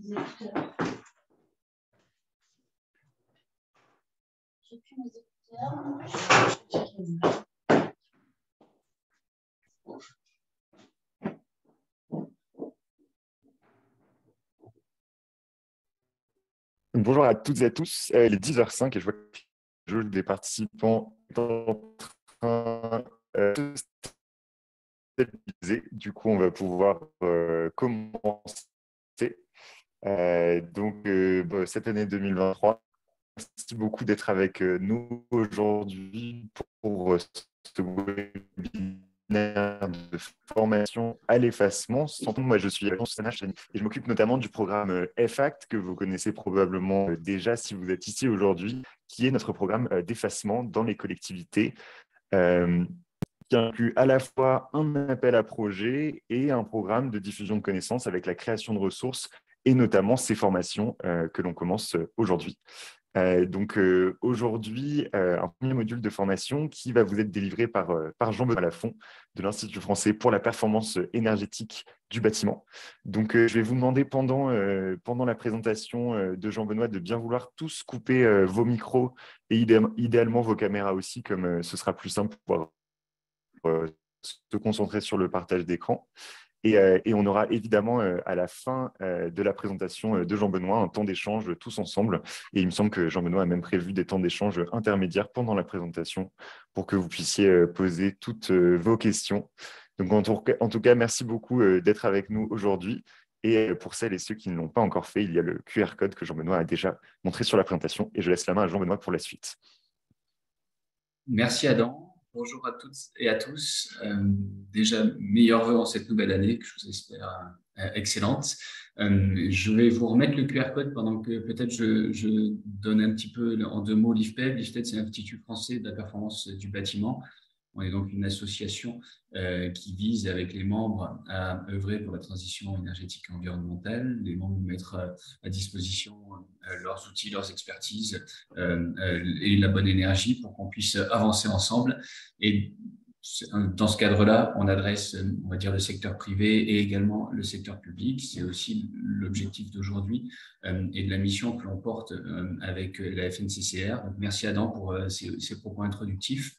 disais tout à l'heure. J'ai plus mes écouteurs. Bonjour à toutes et à tous. Il est 10h05 et je vois que le jeu des participants est en train de se stabiliser. Du coup, on va pouvoir commencer. Cette année 2023, merci beaucoup d'être avec nous aujourd'hui pour ce webinaire de formation à l'effacement. Moi, je suis Alphonse Sanache et je m'occupe notamment du programme FACT que vous connaissez probablement déjà si vous êtes ici aujourd'hui, qui est notre programme d'effacement dans les collectivités. Qui inclut à la fois un appel à projet et un programme de diffusion de connaissances avec la création de ressources et notamment ces formations que l'on commence aujourd'hui. Aujourd'hui, un premier module de formation qui va vous être délivré par Jean-Benoît Lafont de l'Institut français pour la performance énergétique du bâtiment. Je vais vous demander pendant la présentation de Jean-Benoît de bien vouloir tous couper vos micros et idéalement vos caméras aussi, comme ce sera plus simple pour se concentrer sur le partage d'écran. Et on aura évidemment à la fin de la présentation de Jean-Benoît un temps d'échange tous ensemble. Et il me semble que Jean-Benoît a même prévu des temps d'échange intermédiaires pendant la présentation pour que vous puissiez poser toutes vos questions. Donc en tout cas, merci beaucoup d'être avec nous aujourd'hui. Et pour celles et ceux qui ne l'ont pas encore fait, il y a le QR code que Jean-Benoît a déjà montré sur la présentation. Et je laisse la main à Jean-Benoît pour la suite. Merci Adam. Bonjour à toutes et à tous. Déjà, meilleurs vœux en cette nouvelle année que je vous espère excellente. Je vais vous remettre le QR code pendant que peut-être je donne un petit peu en deux mots l'IFPEB. L'IFPEB, c'est l'Institut français de la performance du bâtiment. On est donc une association qui vise avec les membres à œuvrer pour la transition énergétique et environnementale. Les membres mettent à disposition leurs outils, leurs expertises et la bonne énergie pour qu'on puisse avancer ensemble. Et dans ce cadre-là, on adresse, on va dire, le secteur privé et également le secteur public. C'est aussi l'objectif d'aujourd'hui et de la mission que l'on porte avec la FNCCR. Donc, merci Adam pour ces propos introductifs.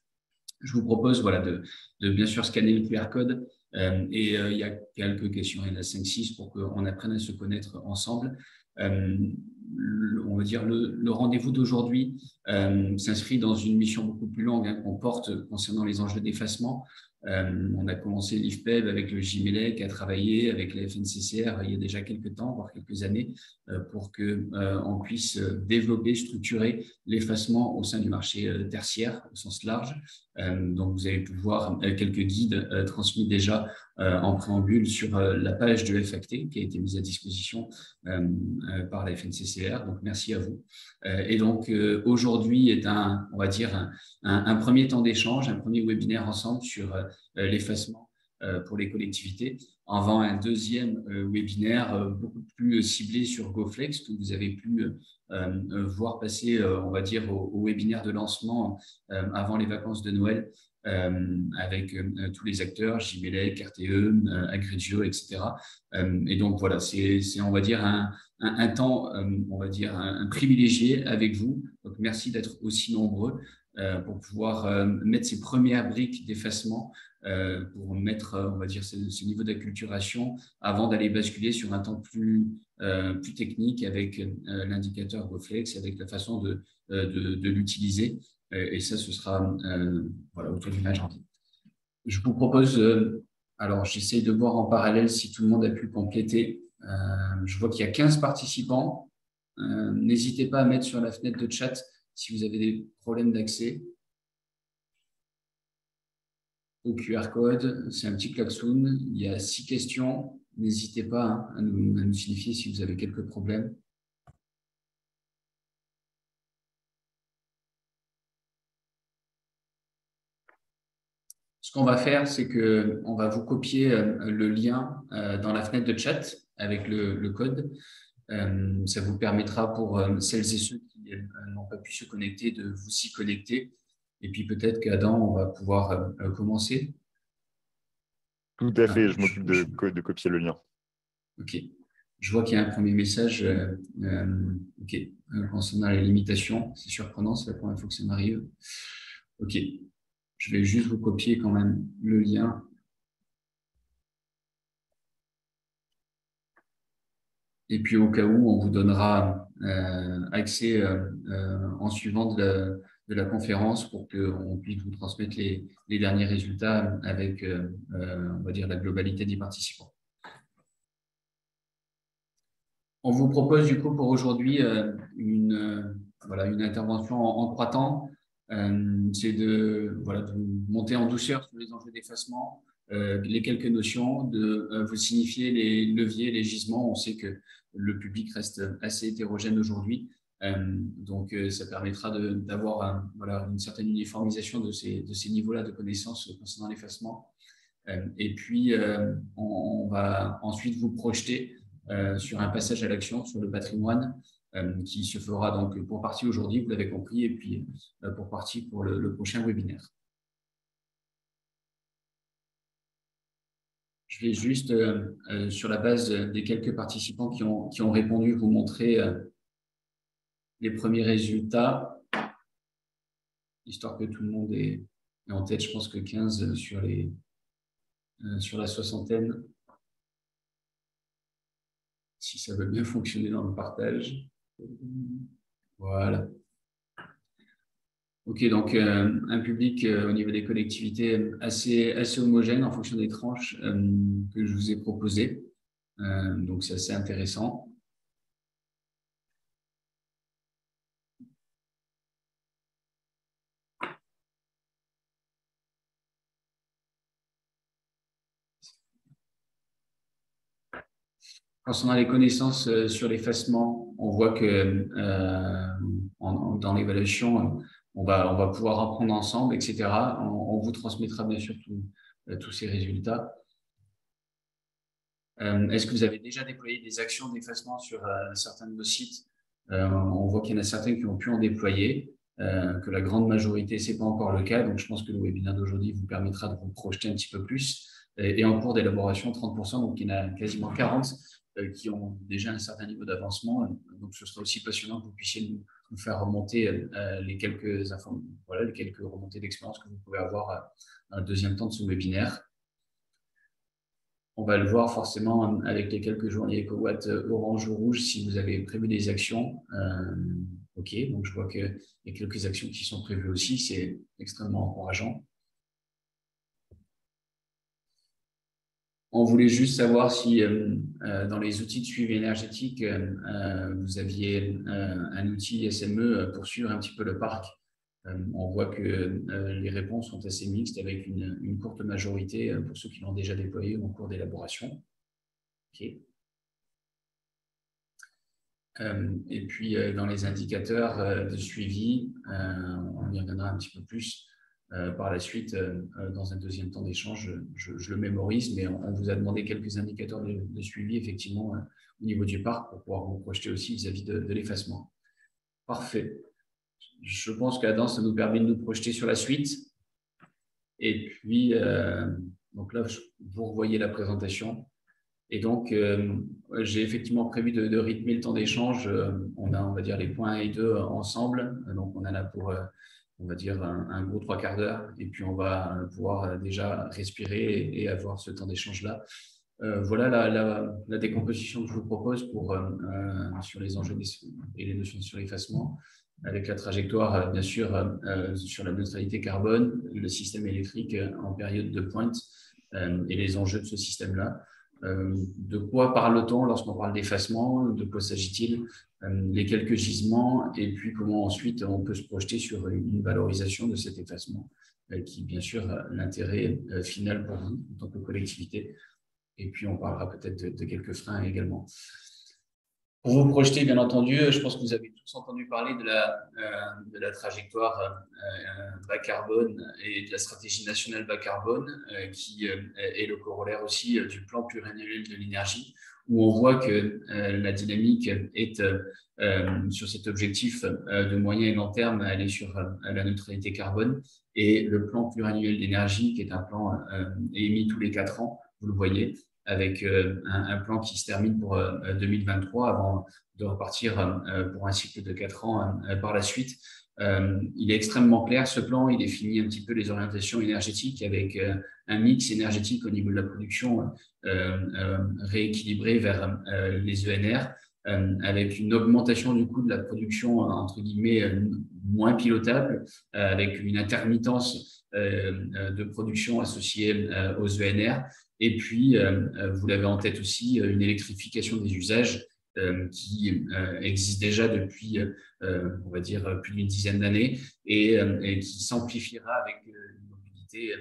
Je vous propose de bien sûr scanner le QR code il y a quelques questions, il y en a 5-6 pour qu'on apprenne à se connaître ensemble. On va dire le rendez-vous d'aujourd'hui s'inscrit dans une mission beaucoup plus longue qu'on porte concernant les enjeux d'effacement. On a commencé l'IFPEB avec le JMELEC à travailler avec la FNCCR il y a déjà quelques temps, voire quelques années, pour qu'on puisse développer, structurer l'effacement au sein du marché tertiaire au sens large. Donc, vous avez pu voir quelques guides transmis déjà en préambule sur la page de FACT qui a été mise à disposition par la FNCCR. Donc, merci à vous. Et donc, aujourd'hui est on va dire un premier temps d'échange, un premier webinaire ensemble sur l'effacement pour les collectivités, avant un deuxième webinaire beaucoup plus ciblé sur GoFlex que vous avez pu voir passer, on va dire, au webinaire de lancement avant les vacances de Noël avec tous les acteurs, JMELEC, RTE, Agrigio, etc. Et donc, voilà, c'est on va dire, un temps, on va dire, un privilégié avec vous. Donc, merci d'être aussi nombreux pour pouvoir mettre ces premières briques d'effacement pour mettre, on va dire, ce niveau d'acculturation avant d'aller basculer sur un temps plus technique avec l'indicateur GoFlex, avec la façon de l'utiliser. Et ça, ce sera autour du mois de janvier. Je vous propose, alors j'essaye de voir en parallèle si tout le monde a pu compléter. Je vois qu'il y a 15 participants. N'hésitez pas à mettre sur la fenêtre de chat si vous avez des problèmes d'accès au QR code. C'est un petit klaxon. Il y a 6 questions. N'hésitez pas à nous signifier si vous avez quelques problèmes. Ce qu'on va faire, c'est qu'on va vous copier le lien dans la fenêtre de chat avec le code. Ça vous permettra pour celles et ceux qui n'ont pas pu se connecter de vous y connecter. Et puis peut-être qu'Adam, on va pouvoir commencer. Tout à fait, je m'occupe de copier le lien. OK. Je vois qu'il y a un premier message ok, concernant les limitations. C'est surprenant, c'est la première fois que ça m'arrive. Ok, je vais juste vous copier quand même le lien. Et puis au cas où, on vous donnera accès en suivant de la conférence pour qu'on puisse vous transmettre les derniers résultats avec, on va dire, la globalité des participants. On vous propose du coup pour aujourd'hui voilà, une intervention en 3 temps. C'est de monter en douceur sur les enjeux d'effacement, les quelques notions, de vous signifier les leviers, les gisements. On sait que le public reste assez hétérogène aujourd'hui. Donc, ça permettra d'avoir voilà, une certaine uniformisation de ces niveaux-là de connaissances concernant l'effacement. Et puis, on va ensuite vous projeter sur un passage à l'action sur le patrimoine qui se fera donc pour partie aujourd'hui, vous l'avez compris, et puis pour partie pour le prochain webinaire. Je vais juste, sur la base des quelques participants qui ont répondu, vous montrer les premiers résultats, histoire que tout le monde ait en tête. Je pense que 15 sur la soixantaine. Si ça veut bien fonctionner dans le partage. Voilà. Ok, donc un public au niveau des collectivités assez homogène en fonction des tranches que je vous ai proposées. Donc c'est assez intéressant. Concernant les connaissances sur l'effacement, on voit que dans l'évaluation, on va pouvoir apprendre ensemble, etc. On vous transmettra bien sûr tous ces résultats. Est-ce que vous avez déjà déployé des actions d'effacement sur certains de vos sites? On voit qu'il y en a certains qui ont pu en déployer, que la grande majorité, ce n'est pas encore le cas. Donc, je pense que le webinaire d'aujourd'hui vous permettra de vous projeter un petit peu plus. Et en cours d'élaboration, 30%, donc il y en a quasiment 40 qui ont déjà un certain niveau d'avancement. Donc, ce sera aussi passionnant que vous puissiez nous faire remonter les quelques remontées d'expérience que vous pouvez avoir à un deuxième temps de ce webinaire. On va le voir forcément avec les quelques journées EcoWatt orange ou rouge si vous avez prévu des actions. Ok, donc je vois qu'il y a quelques actions qui sont prévues aussi, c'est extrêmement encourageant. On voulait juste savoir si dans les outils de suivi énergétique, vous aviez un outil SME pour suivre un petit peu le parc. On voit que les réponses sont assez mixtes avec une courte majorité pour ceux qui l'ont déjà déployé ou en cours d'élaboration. Okay. Et puis, dans les indicateurs de suivi, on y reviendra un petit peu plus par la suite dans un deuxième temps d'échange. Je le mémorise, mais on vous a demandé quelques indicateurs de suivi, effectivement, au niveau du parc pour pouvoir vous projeter aussi vis-à-vis de l'effacement. Parfait. Je pense qu'Adam, ça nous permet de nous projeter sur la suite. Et puis, donc là, vous revoyez la présentation. Et donc, j'ai effectivement prévu de rythmer le temps d'échange. On va dire, les points 1 et 2 ensemble. Donc, on en a pour, on va dire, un gros 3 quarts d'heure. Et puis, on va pouvoir déjà respirer et avoir ce temps d'échange-là. Voilà la décomposition que je vous propose sur les enjeux et les notions sur l'effacement, avec la trajectoire, bien sûr, sur la neutralité carbone, le système électrique en période de pointe et les enjeux de ce système-là. De quoi parle-t-on lorsqu'on parle d'effacement? De quoi s'agit-il? Les quelques gisements et puis comment ensuite on peut se projeter sur une valorisation de cet effacement qui, bien sûr, a l'intérêt final pour vous en tant que collectivité. Et puis, on parlera peut-être de quelques freins également. Pour vous projeter, bien entendu, je pense que vous avez tous entendu parler de la trajectoire bas carbone et de la stratégie nationale bas carbone, qui est le corollaire aussi du plan pluriannuel de l'énergie, où on voit que la dynamique est sur cet objectif de moyen et long terme à aller sur la neutralité carbone, et le plan pluriannuel d'énergie, qui est un plan émis tous les 4 ans, vous le voyez, avec un plan qui se termine pour 2023 avant de repartir pour un cycle de 4 ans par la suite. Il est extrêmement clair, ce plan. Il définit un petit peu les orientations énergétiques avec un mix énergétique au niveau de la production rééquilibré vers les ENR, avec une augmentation du coût de la production, entre guillemets, moins pilotable, avec une intermittence de production associée aux ENR. Et puis, vous l'avez en tête aussi, une électrification des usages qui existe déjà depuis, on va dire, plus d'une dizaine d'années et qui s'amplifiera avec une mobilité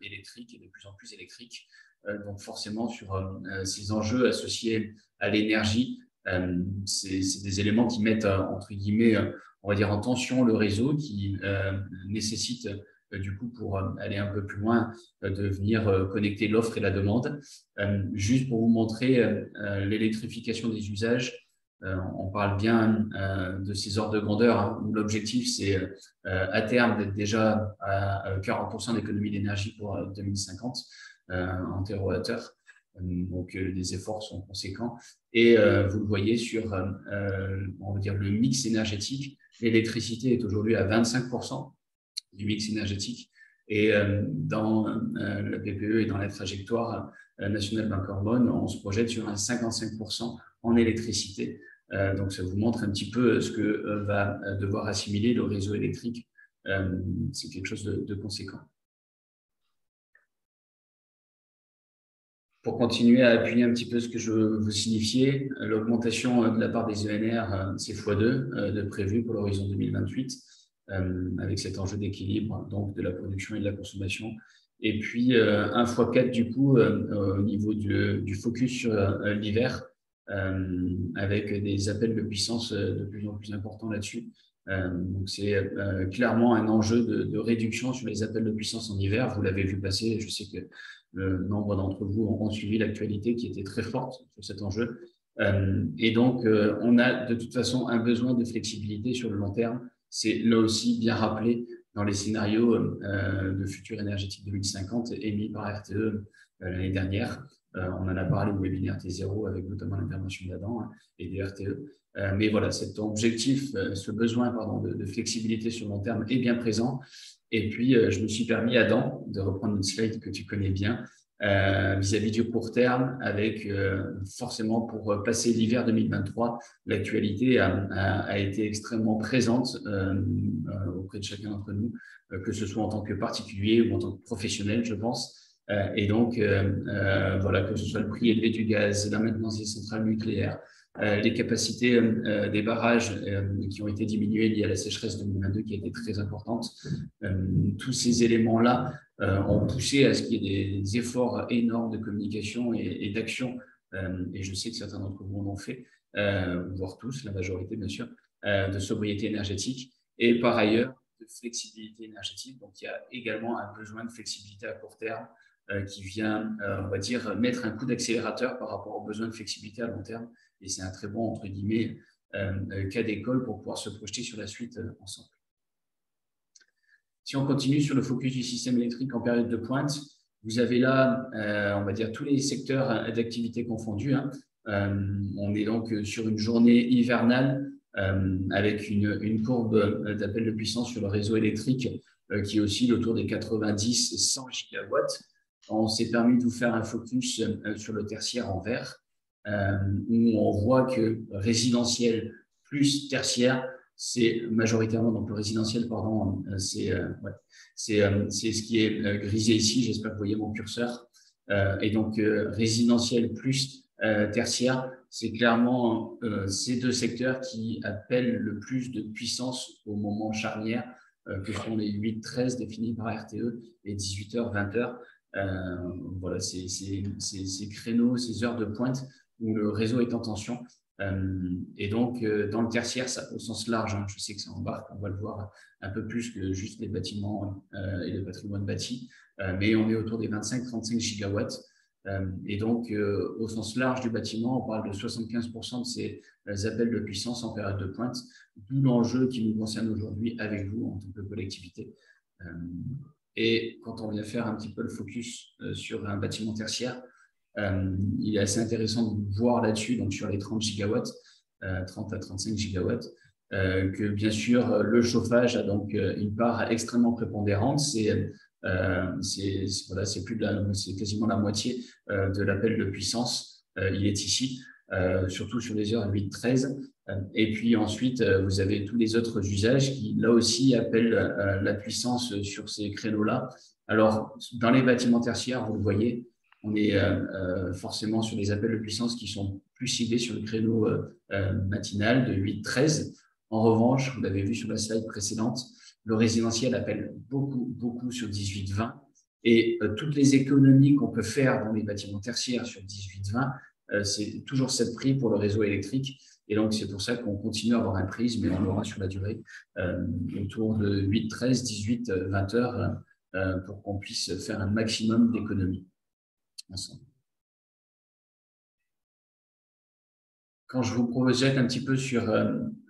électrique et de plus en plus électrique. Donc, forcément, sur ces enjeux associés à l'énergie, c'est des éléments qui mettent, entre guillemets, on va dire, en tension le réseau, qui nécessite du coup, pour aller un peu plus loin, de venir connecter l'offre et la demande. Juste pour vous montrer l'électrification des usages, on parle bien de ces ordres de grandeur, hein, où l'objectif, c'est à terme d'être déjà à 40% d'économie d'énergie pour 2050 en térawattheure. Donc, les efforts sont conséquents. Et vous le voyez sur, on va dire, le mix énergétique. L'électricité est aujourd'hui à 25% du mix énergétique. Et dans la PPE et dans la trajectoire nationale bas carbone, on se projette sur un 55% en électricité. Donc, ça vous montre un petit peu ce que va devoir assimiler le réseau électrique. C'est quelque chose de conséquent. Pour continuer à appuyer un petit peu ce que je veux vous signifier, l'augmentation de la part des ENR, c'est x2 de prévu pour l'horizon 2028. Avec cet enjeu d'équilibre donc de la production et de la consommation. Et puis, 1 x 4 du coup au niveau du focus sur l'hiver, avec des appels de puissance de plus en plus importants là-dessus. Donc, c'est clairement un enjeu de réduction sur les appels de puissance en hiver. Vous l'avez vu passer, je sais que le nombre d'entre vous ont suivi l'actualité qui était très forte sur cet enjeu. Et donc, on a de toute façon un besoin de flexibilité sur le long terme. C'est là aussi bien rappelé dans les scénarios de futur énergétique 2050 émis par RTE l'année dernière. On en a parlé au webinaire T0 avec notamment l'intervention d'Adam et des RTE. Mais voilà, cet objectif, ce besoin de flexibilité sur le long terme est bien présent. Et puis, je me suis permis, Adam, de reprendre une slide que tu connais bien, vis-à-vis du court terme, avec forcément pour passer l'hiver 2023, l'actualité a été extrêmement présente auprès de chacun d'entre nous, que ce soit en tant que particulier ou en tant que professionnel, je pense. Et donc, voilà, que ce soit le prix élevé du gaz, la maintenance des centrales nucléaires, les capacités des barrages qui ont été diminuées liées à la sécheresse 2022 qui a été très importante. Tous ces éléments-là ont poussé à ce qu'il y ait des efforts énormes de communication et d'action, et je sais que certains d'entre vous en ont fait, voire tous, la majorité bien sûr, de sobriété énergétique et par ailleurs de flexibilité énergétique. Donc il y a également un besoin de flexibilité à court terme qui vient, on va dire, mettre un coup d'accélérateur par rapport aux besoins de flexibilité à long terme, et c'est un très bon, entre guillemets, cas d'école pour pouvoir se projeter sur la suite ensemble. Si on continue sur le focus du système électrique en période de pointe, vous avez là, on va dire, tous les secteurs d'activité confondus. On est donc sur une journée hivernale avec une courbe d'appel de puissance sur le réseau électrique qui oscille autour des 90-100 gigawatts. On s'est permis de vous faire un focus sur le tertiaire en vert, où on voit que résidentiel plus tertiaire, c'est majoritairement, donc le résidentiel, pardon, c'est ce qui est grisé ici, j'espère que vous voyez mon curseur. Et donc, résidentiel plus tertiaire, c'est clairement ces deux secteurs qui appellent le plus de puissance au moment charnière, que sont les 8-13 définis par RTE et 18h, 20h. Voilà, ces créneaux, ces heures de pointe où le réseau est en tension. Et donc, dans le tertiaire, ça, au sens large, je sais que ça embarque, on va le voir un peu plus que juste les bâtiments et le patrimoine bâti, mais on est autour des 25-35 gigawatts. Et donc, au sens large du bâtiment, on parle de 75% de ces appels de puissance en période de pointe, d'où l'enjeu qui nous concerne aujourd'hui avec vous en tant que collectivité. Et quand on vient faire un petit peu le focus sur un bâtiment tertiaire, Il est assez intéressant de voir là-dessus, donc sur les 30 gigawatts, 30 à 35 gigawatts, que bien sûr, le chauffage a donc une part extrêmement prépondérante. Voilà, c'est quasiment la moitié de l'appel de puissance. Il est ici, surtout sur les heures 8-13. Et puis ensuite, vous avez tous les autres usages qui, là aussi, appellent la puissance sur ces créneaux-là. Alors, dans les bâtiments tertiaires, vous le voyez, on est forcément sur des appels de puissance qui sont plus ciblés sur le créneau matinal de 8-13. En revanche, vous l'avez vu sur la slide précédente, le résidentiel appelle beaucoup sur 18-20. Et toutes les économies qu'on peut faire dans les bâtiments tertiaires sur 18-20, c'est toujours cette prix pour le réseau électrique. Et donc, c'est pour ça qu'on continue à avoir un prisme, mais on l'aura sur la durée, autour de 8-13, 18-20 heures, pour qu'on puisse faire un maximum d'économies ensemble. Quand je vous projette un petit peu sur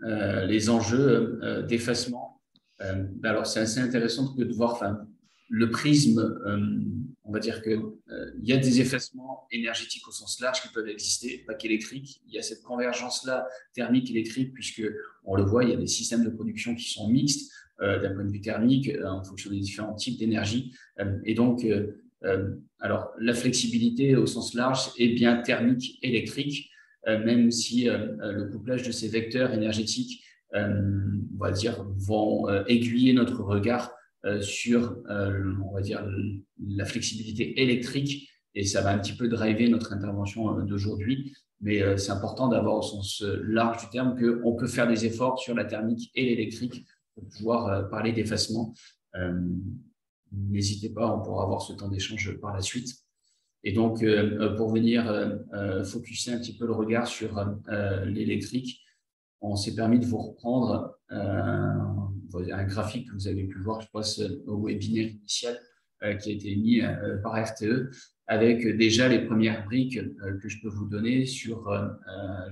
les enjeux d'effacement, alors c'est assez intéressant de voir le prisme. On va dire qu'il y a des effacements énergétiques au sens large qui peuvent exister, pas qu'électriques. Il y a cette convergence-là thermique-électrique, puisqu'on le voit, il y a des systèmes de production qui sont mixtes d'un point de vue thermique en fonction des différents types d'énergie. Et donc, alors, la flexibilité au sens large est bien thermique, électrique, même si le couplage de ces vecteurs énergétiques, on va dire, vont aiguiller notre regard sur, on va dire, la flexibilité électrique, et ça va un petit peu driver notre intervention d'aujourd'hui. Mais c'est important d'avoir au sens large du terme qu'on peut faire des efforts sur la thermique et l'électrique pour pouvoir parler d'effacement. N'hésitez pas, on pourra avoir ce temps d'échange par la suite. Et donc, pour venir focuser un petit peu le regard sur l'électrique, on s'est permis de vous reprendre un graphique que vous avez pu voir, je pense, au webinaire initial qui a été mis par RTE, avec déjà les premières briques que je peux vous donner sur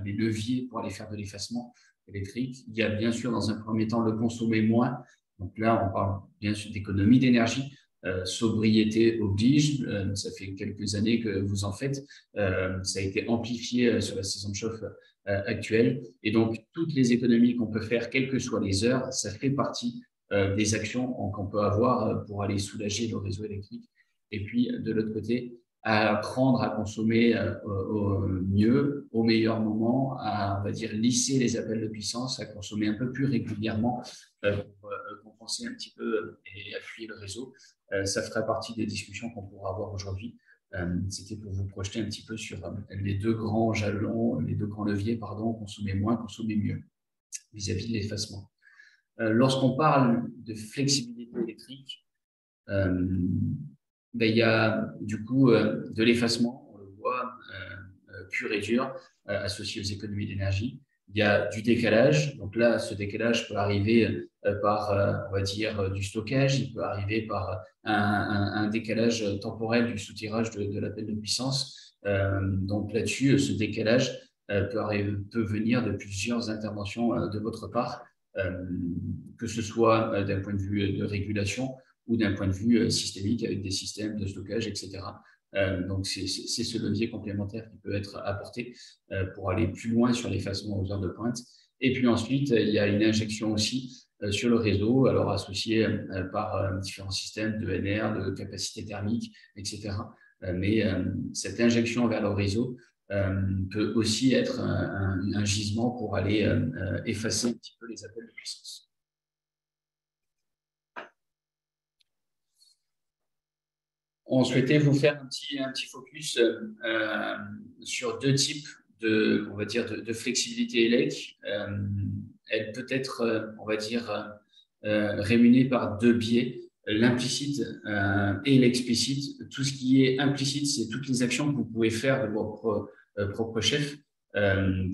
les leviers pour aller faire de l'effacement électrique. Il y a bien sûr, dans un premier temps, le consommer moins. Donc là, on parle bien sûr d'économie d'énergie. Sobriété oblige, ça fait quelques années que vous en faites, ça a été amplifié sur la saison de chauffe actuelle, et donc toutes les économies qu'on peut faire, quelles que soient les heures, ça fait partie des actions qu'on peut avoir pour aller soulager le réseau électrique. Et puis de l'autre côté, à apprendre à consommer au mieux, au meilleur moment, à, on va dire, lisser les appels de puissance, à consommer un peu plus régulièrement pour compenser un petit peu et appuyer le réseau. Ça fera partie des discussions qu'on pourra avoir aujourd'hui. C'était pour vous projeter un petit peu sur les deux grands jalons, les deux grands leviers, pardon, consommer moins, consommer mieux, vis-à-vis de l'effacement. Lorsqu'on parle de flexibilité électrique, il y a du coup de l'effacement, on le voit, pur et dur, associé aux économies d'énergie. Il y a du décalage. Donc là, ce décalage peut arriver par, on va dire, du stockage. Il peut arriver par un décalage temporel du soutirage de l'appel de puissance. Donc là-dessus, ce décalage peut venir de plusieurs interventions de votre part, que ce soit d'un point de vue de régulation ou d'un point de vue systémique avec des systèmes de stockage, etc. Donc, c'est ce levier complémentaire qui peut être apporté pour aller plus loin sur l'effacement aux heures de pointe. Et puis ensuite, il y a une injection aussi sur le réseau, alors associée par différents systèmes de NR, de capacité thermique, etc. Mais cette injection vers le réseau peut aussi être un gisement pour aller effacer un petit peu les appels de puissance. On souhaitait vous faire un petit focus sur deux types on va dire, de flexibilité élec. Elle peut être, on va dire, rémunéée par deux biais, l'implicite et l'explicite. Tout ce qui est implicite, c'est toutes les actions que vous pouvez faire de votre propre chef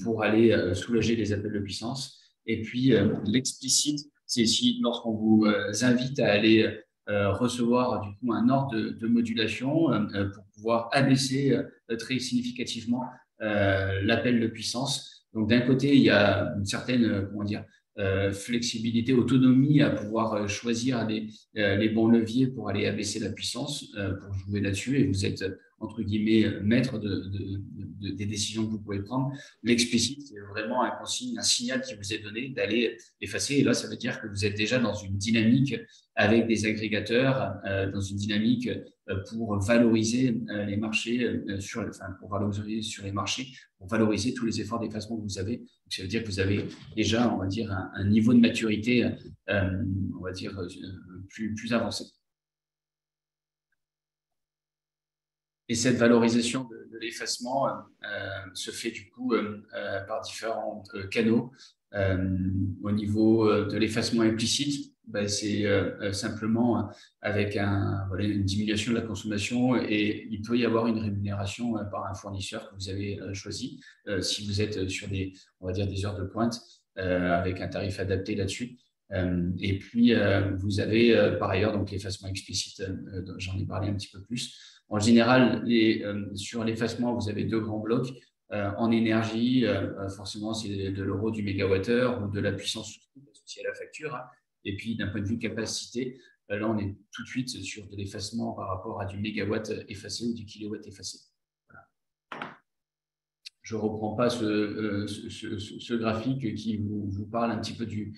pour aller soulager les appels de puissance. Et puis, l'explicite, c'est si lorsqu'on vous invite à aller recevoir du coup un ordre de modulation pour pouvoir abaisser très significativement l'appel de puissance. Donc d'un côté, il y a une certaine comment dire, flexibilité, autonomie à pouvoir choisir les bons leviers pour aller abaisser la puissance, pour jouer là-dessus, et vous êtes entre guillemets, maître des décisions que vous pouvez prendre. L'explicite, c'est vraiment un consigne, un signal qui vous est donné d'aller effacer. Et là, ça veut dire que vous êtes déjà dans une dynamique avec des agrégateurs, dans une dynamique pour valoriser les marchés, pour valoriser sur les marchés, pour valoriser tous les efforts d'effacement que vous avez. Donc, ça veut dire que vous avez déjà, on va dire, un niveau de maturité, on va dire, plus avancé. Et cette valorisation de l'effacement se fait du coup par différents canaux. Au niveau de l'effacement implicite, c'est simplement avec une diminution de la consommation, et il peut y avoir une rémunération par un fournisseur que vous avez choisi si vous êtes sur on va dire des heures de pointe avec un tarif adapté là-dessus. Et puis, vous avez par ailleurs donc l'effacement explicite, j'en ai parlé un petit peu plus. En général, sur l'effacement, vous avez deux grands blocs. En énergie, forcément, c'est de l'euro du mégawattheure ou de la puissance associée à la facture. Et puis, d'un point de vue capacité, là, on est tout de suite sur de l'effacement par rapport à du mégawatt effacé ou du kilowatt effacé. Voilà. Je ne reprends pas ce graphique qui vous parle un petit peu du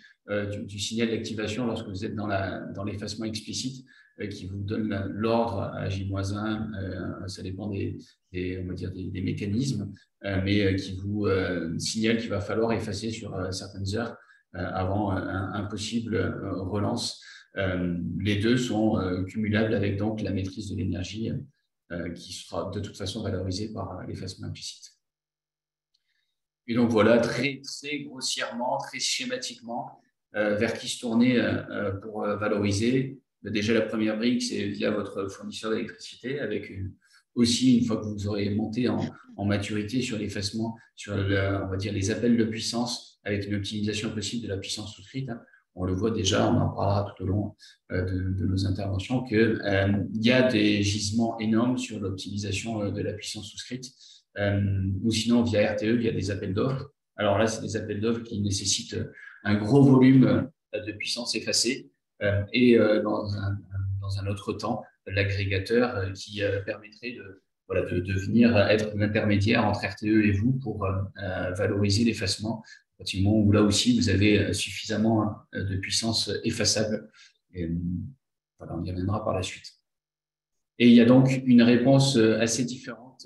signal d'activation lorsque vous êtes dans l'effacement explicite, qui vous donne l'ordre à J-1, ça dépend on va dire des mécanismes, mais qui vous signale qu'il va falloir effacer sur certaines heures avant un possible relance. Les deux sont cumulables avec donc la maîtrise de l'énergie qui sera de toute façon valorisée par l'effacement implicite. Et donc voilà, très, très grossièrement, très schématiquement, vers qui se tourner pour valoriser. Déjà, la première brique, c'est via votre fournisseur d'électricité, avec aussi, une fois que vous aurez monté en maturité sur l'effacement, sur on va dire les appels de puissance, avec une optimisation possible de la puissance souscrite. On le voit déjà, on en parlera tout au long de nos interventions, qu'il y a des gisements énormes sur l'optimisation de la puissance souscrite. Ou sinon via RTE, via des appels d'offres. Alors là, c'est des appels d'offres qui nécessitent un gros volume de puissance effacée et dans un autre temps, l'agrégateur qui permettrait de venir être l'intermédiaire entre RTE et vous pour valoriser l'effacement, effectivement, où là aussi, vous avez suffisamment de puissance effaçable. Et, voilà, on y reviendra par la suite. Et il y a donc une réponse assez différente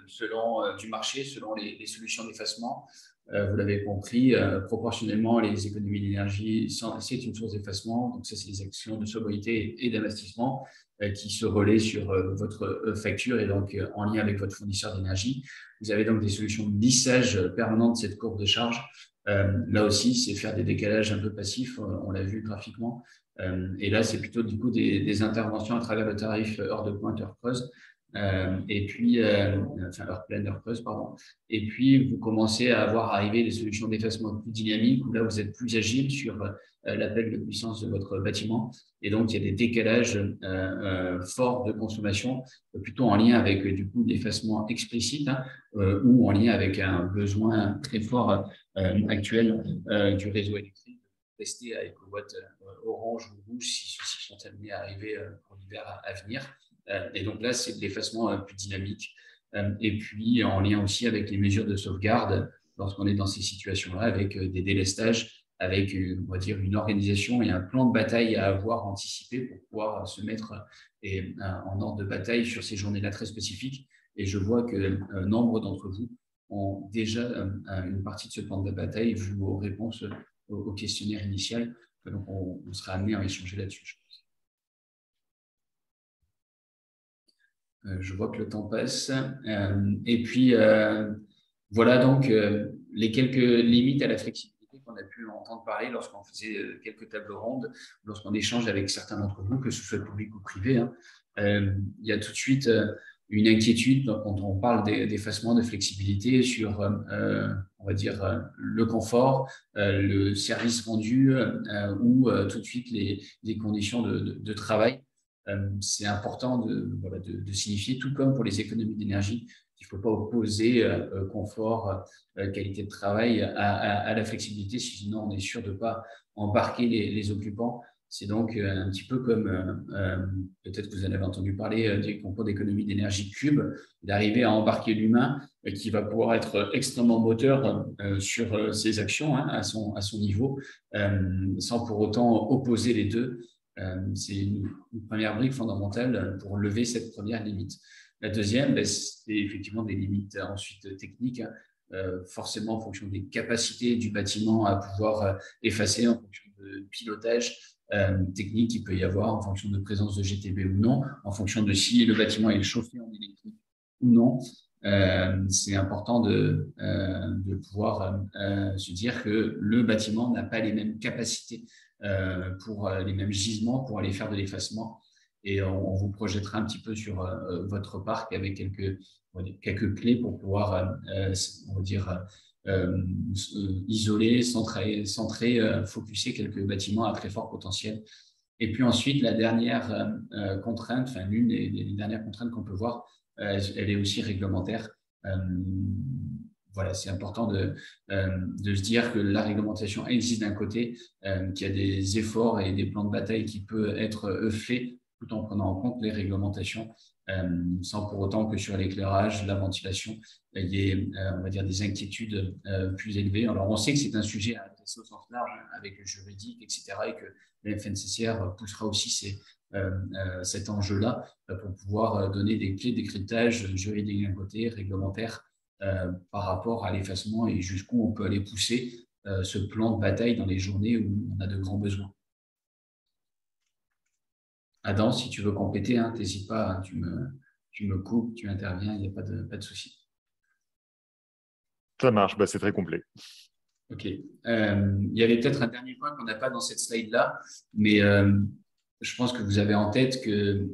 selon du marché, selon les solutions d'effacement. Vous l'avez compris, proportionnellement, les économies d'énergie, c'est une source d'effacement. Donc, ça, c'est des actions de sobriété et d'investissement qui se relaient sur votre facture et donc en lien avec votre fournisseur d'énergie. Vous avez donc des solutions de lissage permanent de cette courbe de charge. Là aussi, c'est faire des décalages un peu passifs, on l'a vu graphiquement. Et là, c'est plutôt du coup des interventions à travers le tarif heure de pointe, heure creuse, et puis, enfin heure pleine, heure creuse, pardon. Et puis, vous commencez à avoir arrivé des solutions d'effacement plus dynamiques, où là, vous êtes plus agile sur l'appel de puissance de votre bâtiment. Et donc, il y a des décalages forts de consommation, plutôt en lien avec du coup l'effacement explicite, ou en lien avec un besoin très fort actuel du réseau électrique, rester à EcoWatt orange ou rouge si ceux-ci sont amenés à arriver pour l'hiver à venir. Et donc là, c'est de l'effacement plus dynamique. Et puis, en lien aussi avec les mesures de sauvegarde, lorsqu'on est dans ces situations-là, avec des délestages, avec, on va dire, une organisation et un plan de bataille à avoir anticipé pour pouvoir se mettre en ordre de bataille sur ces journées-là très spécifiques. Et je vois que nombre d'entre vous ont déjà une partie de ce plan de bataille vu vos réponses au questionnaire initial. Donc, on sera amené à échanger là-dessus, je pense. Je vois que le temps passe. Et puis, voilà donc les quelques limites à la flexibilité qu'on a pu entendre parler lorsqu'on faisait quelques tables rondes, lorsqu'on échange avec certains d'entre vous, que ce soit public ou privé. Il y a tout de suite une inquiétude quand on parle d'effacement, de flexibilité sur, on va dire, le confort, le service rendu ou tout de suite les conditions de travail. C'est important de signifier, tout comme pour les économies d'énergie, qu'il ne faut pas opposer confort, qualité de travail à la flexibilité, sinon on est sûr de ne pas embarquer les occupants C'est donc un petit peu comme, peut-être que vous en avez entendu parler, des concours d'économie d'énergie Cube, d'arriver à embarquer l'humain qui va pouvoir être extrêmement moteur sur ses actions à son niveau, sans pour autant opposer les deux. C'est une première brique fondamentale pour lever cette première limite. La deuxième, c'est effectivement des limites ensuite techniques, forcément en fonction des capacités du bâtiment à pouvoir effacer, en fonction de pilotage technique qu'il peut y avoir, en fonction de présence de GTB ou non, en fonction de si le bâtiment est chauffé en électrique ou non. C'est important de pouvoir se dire que le bâtiment n'a pas les mêmes capacités pour les mêmes gisements pour aller faire de l'effacement. Et on vous projettera un petit peu sur votre parc avec quelques clés pour pouvoir, on va dire, isoler, centrer, focuser quelques bâtiments à très fort potentiel. Et puis ensuite, la dernière contrainte, enfin l'une des dernières contraintes qu'on peut voir, elle est aussi réglementaire. Voilà, c'est important de se dire que la réglementation existe d'un côté, qu'il y a des efforts et des plans de bataille qui peuvent être faits tout en prenant en compte les réglementations, sans pour autant que sur l'éclairage, la ventilation, il y ait, on va dire, des inquiétudes plus élevées. Alors, on sait que c'est un sujet à adresser au sens large avec le juridique, etc., et que la FNCCR poussera aussi cet enjeu-là pour pouvoir donner des clés de décryptage juridique d'un côté, réglementaire, par rapport à l'effacement et jusqu'où on peut aller pousser ce plan de bataille dans les journées où on a de grands besoins. Adam, si tu veux compléter, n'hésite pas, tu me coupes, tu interviens, il n'y a pas de souci. Ça marche, c'est très complet. Ok. Il y avait peut-être un dernier point qu'on n'a pas dans cette slide-là, mais je pense que vous avez en tête que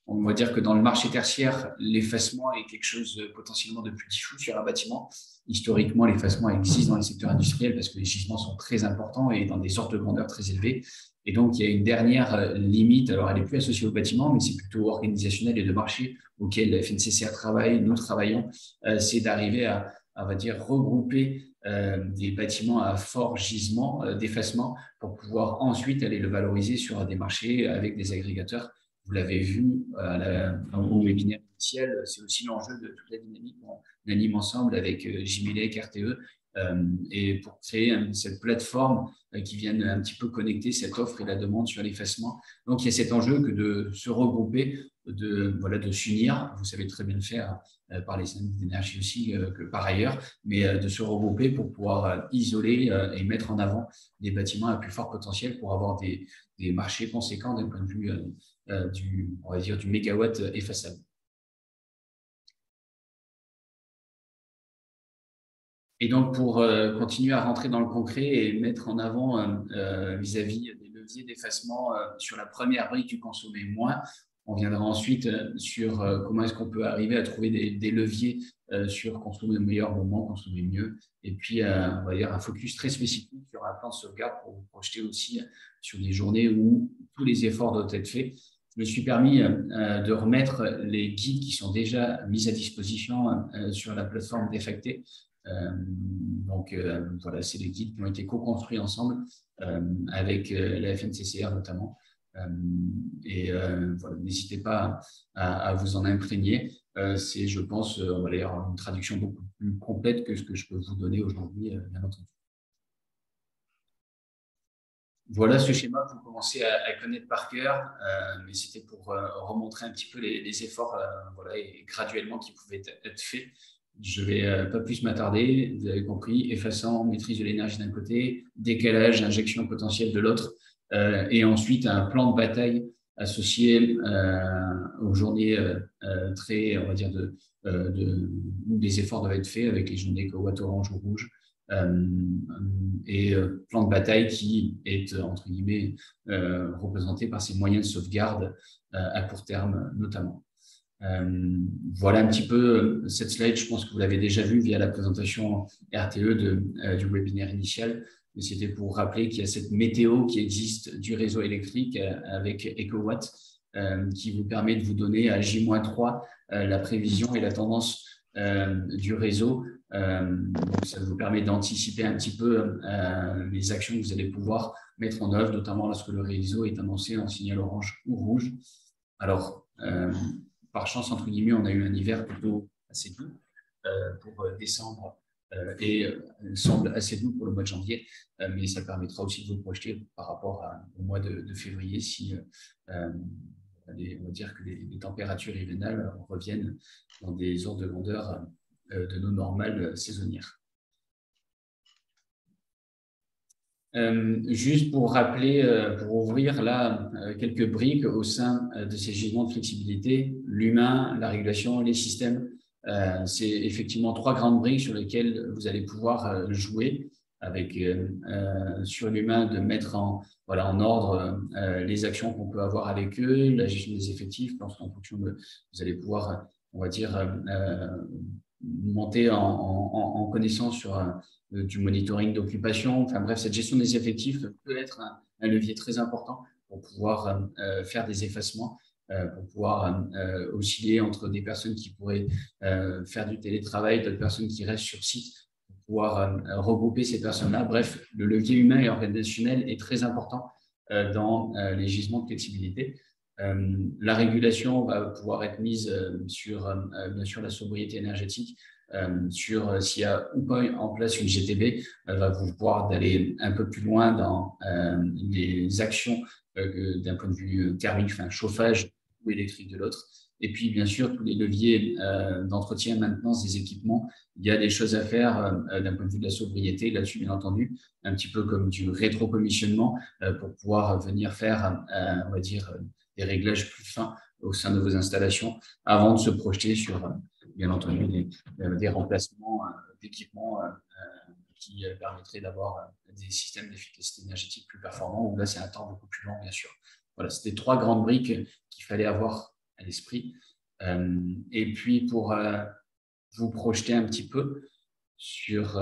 on va dire que dans le marché tertiaire, l'effacement est quelque chose potentiellement de plus diffus sur un bâtiment. Historiquement, l'effacement existe dans les secteurs industriels parce que les gisements sont très importants et dans des ordres de grandeur très élevés. Et donc, il y a une dernière limite. Alors, elle n'est plus associée au bâtiment, mais c'est plutôt organisationnel et de marché auquel la FNCCR travaille, nous travaillons. C'est d'arriver à, on va dire, regrouper des bâtiments à fort gisement d'effacement pour pouvoir ensuite aller le valoriser sur des marchés avec des agrégateurs. Vous l'avez vu au webinaire initial, c'est aussi l'enjeu de toute la dynamique qu'on anime ensemble avec Jimelec, RTE, et pour créer cette plateforme qui vienne un petit peu connecter cette offre et la demande sur l'effacement. Donc, il y a cet enjeu que de se regrouper, de s'unir. Vous savez très bien le faire par les syndics d'énergie aussi que par ailleurs, mais de se regrouper pour pouvoir isoler et mettre en avant des bâtiments à plus fort potentiel pour avoir des marchés conséquents d'un point de vue on va dire, du mégawatt effaçable. Et donc, pour continuer à rentrer dans le concret et mettre en avant vis-à-vis des leviers d'effacement sur la première brique du consommer moins, on viendra ensuite sur comment est-ce qu'on peut arriver à trouver des leviers sur consommer meilleur moment, consommer mieux, et puis on va dire un focus très spécifique sur un plan de sauvegarde pour vous projeter aussi sur des journées où tous les efforts doivent être faits. Je me suis permis de remettre les guides qui sont déjà mis à disposition sur la plateforme Defacté. Donc, voilà, c'est les guides qui ont été co-construits ensemble avec la FNCCR notamment. Et voilà, n'hésitez pas à vous en imprégner. C'est, je pense, on va dire, une traduction beaucoup plus complète que ce que je peux vous donner aujourd'hui, bien entendu. Voilà ce schéma que vous commencez à connaître par cœur, mais c'était pour remontrer un petit peu les efforts voilà, et graduellement qui pouvaient être faits. Je ne vais pas plus m'attarder, vous avez compris, effaçant, maîtrise de l'énergie d'un côté, décalage, injection potentielle de l'autre, et ensuite un plan de bataille associé aux journées très, on va dire, où des efforts doivent être faits avec les journées EcoWatt orange ou rouge. Et plan de bataille qui est, entre guillemets, représenté par ces moyens de sauvegarde à court terme notamment. Voilà un petit peu cette slide, je pense que vous l'avez déjà vu via la présentation RTE du webinaire initial, mais c'était pour rappeler qu'il y a cette météo qui existe du réseau électrique avec EcoWatt qui vous permet de vous donner à J-3 la prévision et la tendance du réseau. Donc ça vous permet d'anticiper un petit peu les actions que vous allez pouvoir mettre en œuvre, notamment lorsque le réseau est annoncé en signal orange ou rouge. Alors, par chance, entre guillemets, on a eu un hiver plutôt assez doux pour décembre et semble assez doux pour le mois de janvier, mais ça permettra aussi de vous projeter par rapport au mois de février si on va dire que les températures hivernales reviennent dans des ordres de grandeur de nos normales saisonnières. Juste pour rappeler, pour ouvrir là quelques briques au sein de ces gisements de flexibilité, l'humain, la régulation, les systèmes, c'est effectivement 3 grandes briques sur lesquelles vous allez pouvoir jouer avec sur l'humain de mettre en ordre les actions qu'on peut avoir avec eux, la gestion des effectifs, lorsqu'en fonction de, vous allez pouvoir, on va dire, monter en connaissance sur du monitoring d'occupation. Enfin bref, cette gestion des effectifs peut être un levier très important pour pouvoir faire des effacements, pour pouvoir osciller entre des personnes qui pourraient faire du télétravail, d'autres personnes qui restent sur site, pour pouvoir regrouper ces personnes-là. Bref, le levier humain et organisationnel est très important dans les gisements de flexibilité. La régulation va pouvoir être mise sur, bien sûr, la sobriété énergétique, sur s'il y a ou pas en place une GTB, va vous pouvoir d'aller un peu plus loin dans les actions d'un point de vue thermique, enfin chauffage ou électrique de l'autre. Et puis, bien sûr, tous les leviers d'entretien, maintenance des équipements, il y a des choses à faire d'un point de vue de la sobriété, là-dessus, bien entendu, un petit peu comme du rétro-commissionnement pour pouvoir venir faire, on va dire, des réglages plus fins au sein de vos installations avant de se projeter sur, bien entendu, des remplacements d'équipements qui permettraient d'avoir des systèmes d'efficacité énergétique plus performants, où là, c'est un temps beaucoup plus long, bien sûr. Voilà, c'était 3 grandes briques qu'il fallait avoir à l'esprit. Et puis, pour vous projeter un petit peu sur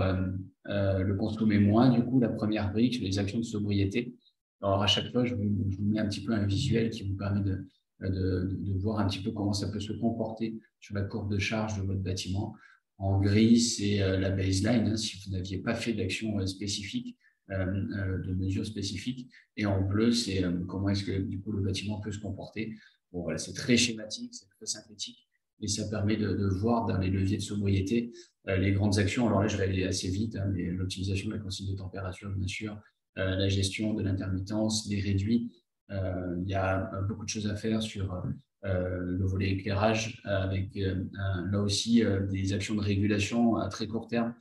le consommer moins, du coup, la première brique, sur les actions de sobriété. Alors, à chaque fois, je vous mets un petit peu un visuel qui vous permet de voir un petit peu comment ça peut se comporter sur la courbe de charge de votre bâtiment. En gris, c'est la baseline, hein, si vous n'aviez pas fait d'action spécifique, de mesures spécifiques. Et en bleu, c'est comment est-ce que du coup, le bâtiment peut se comporter. Bon, voilà, c'est très schématique, c'est très synthétique, et ça permet de voir dans les leviers de sobriété les grandes actions. Alors là, je vais aller assez vite, hein, mais l'optimisation de la consigne de température, bien sûr, la gestion de l'intermittence, les réduits. Il y a beaucoup de choses à faire sur le volet éclairage, avec là aussi des actions de régulation à très court terme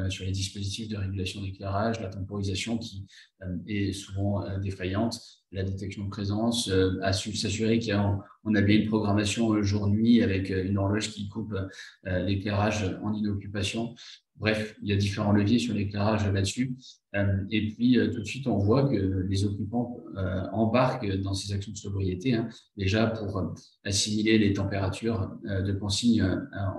sur les dispositifs de régulation d'éclairage, la temporisation qui est souvent défaillante, la détection de présence, s'assurer qu'on a bien une programmation jour-nuit avec une horloge qui coupe l'éclairage en inoccupation. Bref, il y a différents leviers sur l'éclairage là-dessus. Et puis, tout de suite, on voit que les occupants embarquent dans ces actions de sobriété, hein, déjà pour assimiler les températures de consigne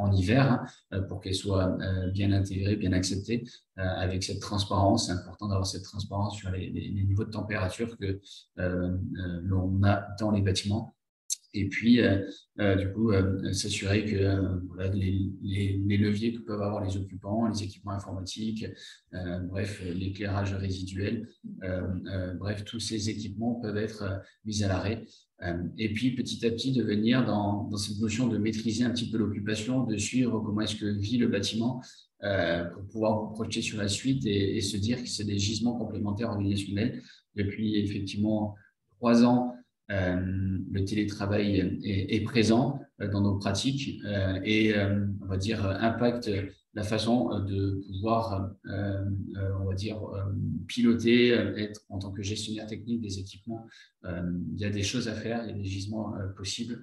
en hiver, pour qu'elles soient bien intégrées, bien acceptées, avec cette transparence. C'est important d'avoir cette transparence sur les niveaux de température que l'on a dans les bâtiments. Et puis, du coup, s'assurer que voilà, les leviers que peuvent avoir les occupants, les équipements informatiques, bref, l'éclairage résiduel, bref, tous ces équipements peuvent être mis à l'arrêt. Et puis, petit à petit, de venir dans cette notion de maîtriser un petit peu l'occupation, de suivre comment est-ce que vit le bâtiment, pour pouvoir vous projeter sur la suite et se dire que c'est des gisements complémentaires organisationnels. Depuis, effectivement, 3 ans, le télétravail est présent dans nos pratiques et on va dire impacte la façon de pouvoir on va dire piloter, être en tant que gestionnaire technique des équipements. Il y a des choses à faire, il y a des gisements possibles,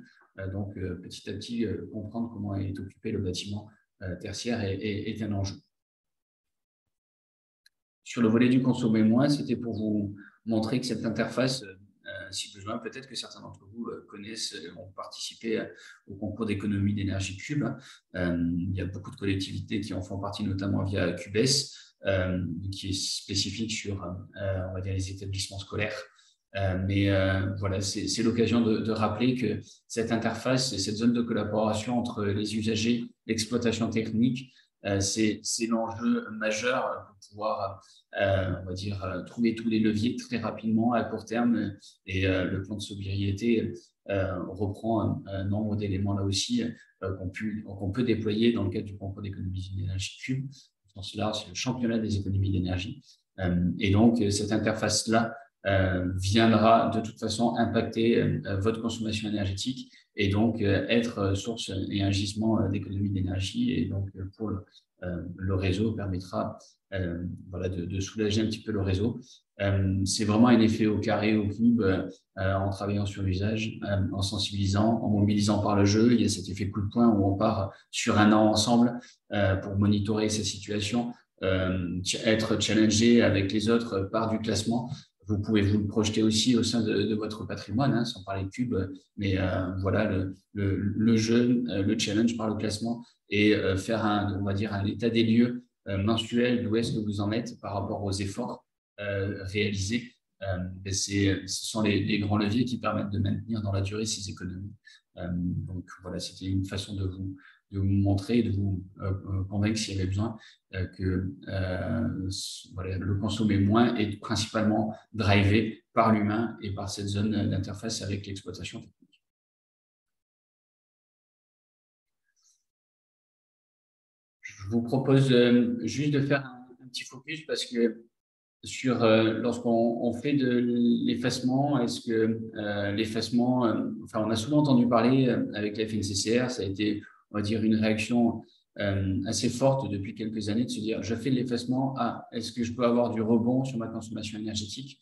donc petit à petit comprendre comment est occupé le bâtiment tertiaire est un enjeu. Sur le volet du consommer moins, c'était pour vous montrer que cette interface, si besoin, peut-être que certains d'entre vous connaissent, ont participé au concours d'économie d'énergie Cube. Il y a beaucoup de collectivités qui en font partie, notamment via CUBES, qui est spécifique sur, on va dire, les établissements scolaires. Mais voilà, c'est l'occasion de rappeler que cette interface, cette zone de collaboration entre les usagers, l'exploitation technique, c'est l'enjeu majeur pour pouvoir, on va dire, trouver tous les leviers très rapidement à court terme. Et le plan de sobriété reprend un nombre d'éléments là aussi qu'on peut déployer dans le cadre du concours d'économie d'énergie Cube. Dans ce sens-là, c'est le championnat des économies d'énergie. Et donc, cette interface-là viendra de toute façon impacter votre consommation énergétique et donc être source et un gisement d'économie d'énergie. Et donc, pour le réseau permettra voilà, de soulager un petit peu le réseau. C'est vraiment un effet au carré, au cube, en travaillant sur l'usage, en sensibilisant, en mobilisant par le jeu. Il y a cet effet coup de poing où on part sur un an ensemble pour monitorer sa situation, être challengé avec les autres par du classement. Vous pouvez vous le projeter aussi au sein de votre patrimoine, hein, sans parler de cube, mais voilà le jeu, le challenge par le classement et faire on va dire un état des lieux mensuel d'où est-ce que vous en êtes par rapport aux efforts réalisés. Ce sont les grands leviers qui permettent de maintenir dans la durée ces économies. Donc voilà, c'était une façon de vous montrer, de vous convaincre s'il y avait besoin que voilà, le consommer moins est principalement drivé par l'humain et par cette zone d'interface avec l'exploitation technique. Je vous propose juste de faire un petit focus parce que sur lorsqu'on fait de l'effacement, est-ce que l'effacement, enfin on a souvent entendu parler avec la FNCCR, ça a été, on va dire, une réaction assez forte depuis quelques années de se dire je fais de l'effacement, est-ce que je peux avoir du rebond sur ma consommation énergétique?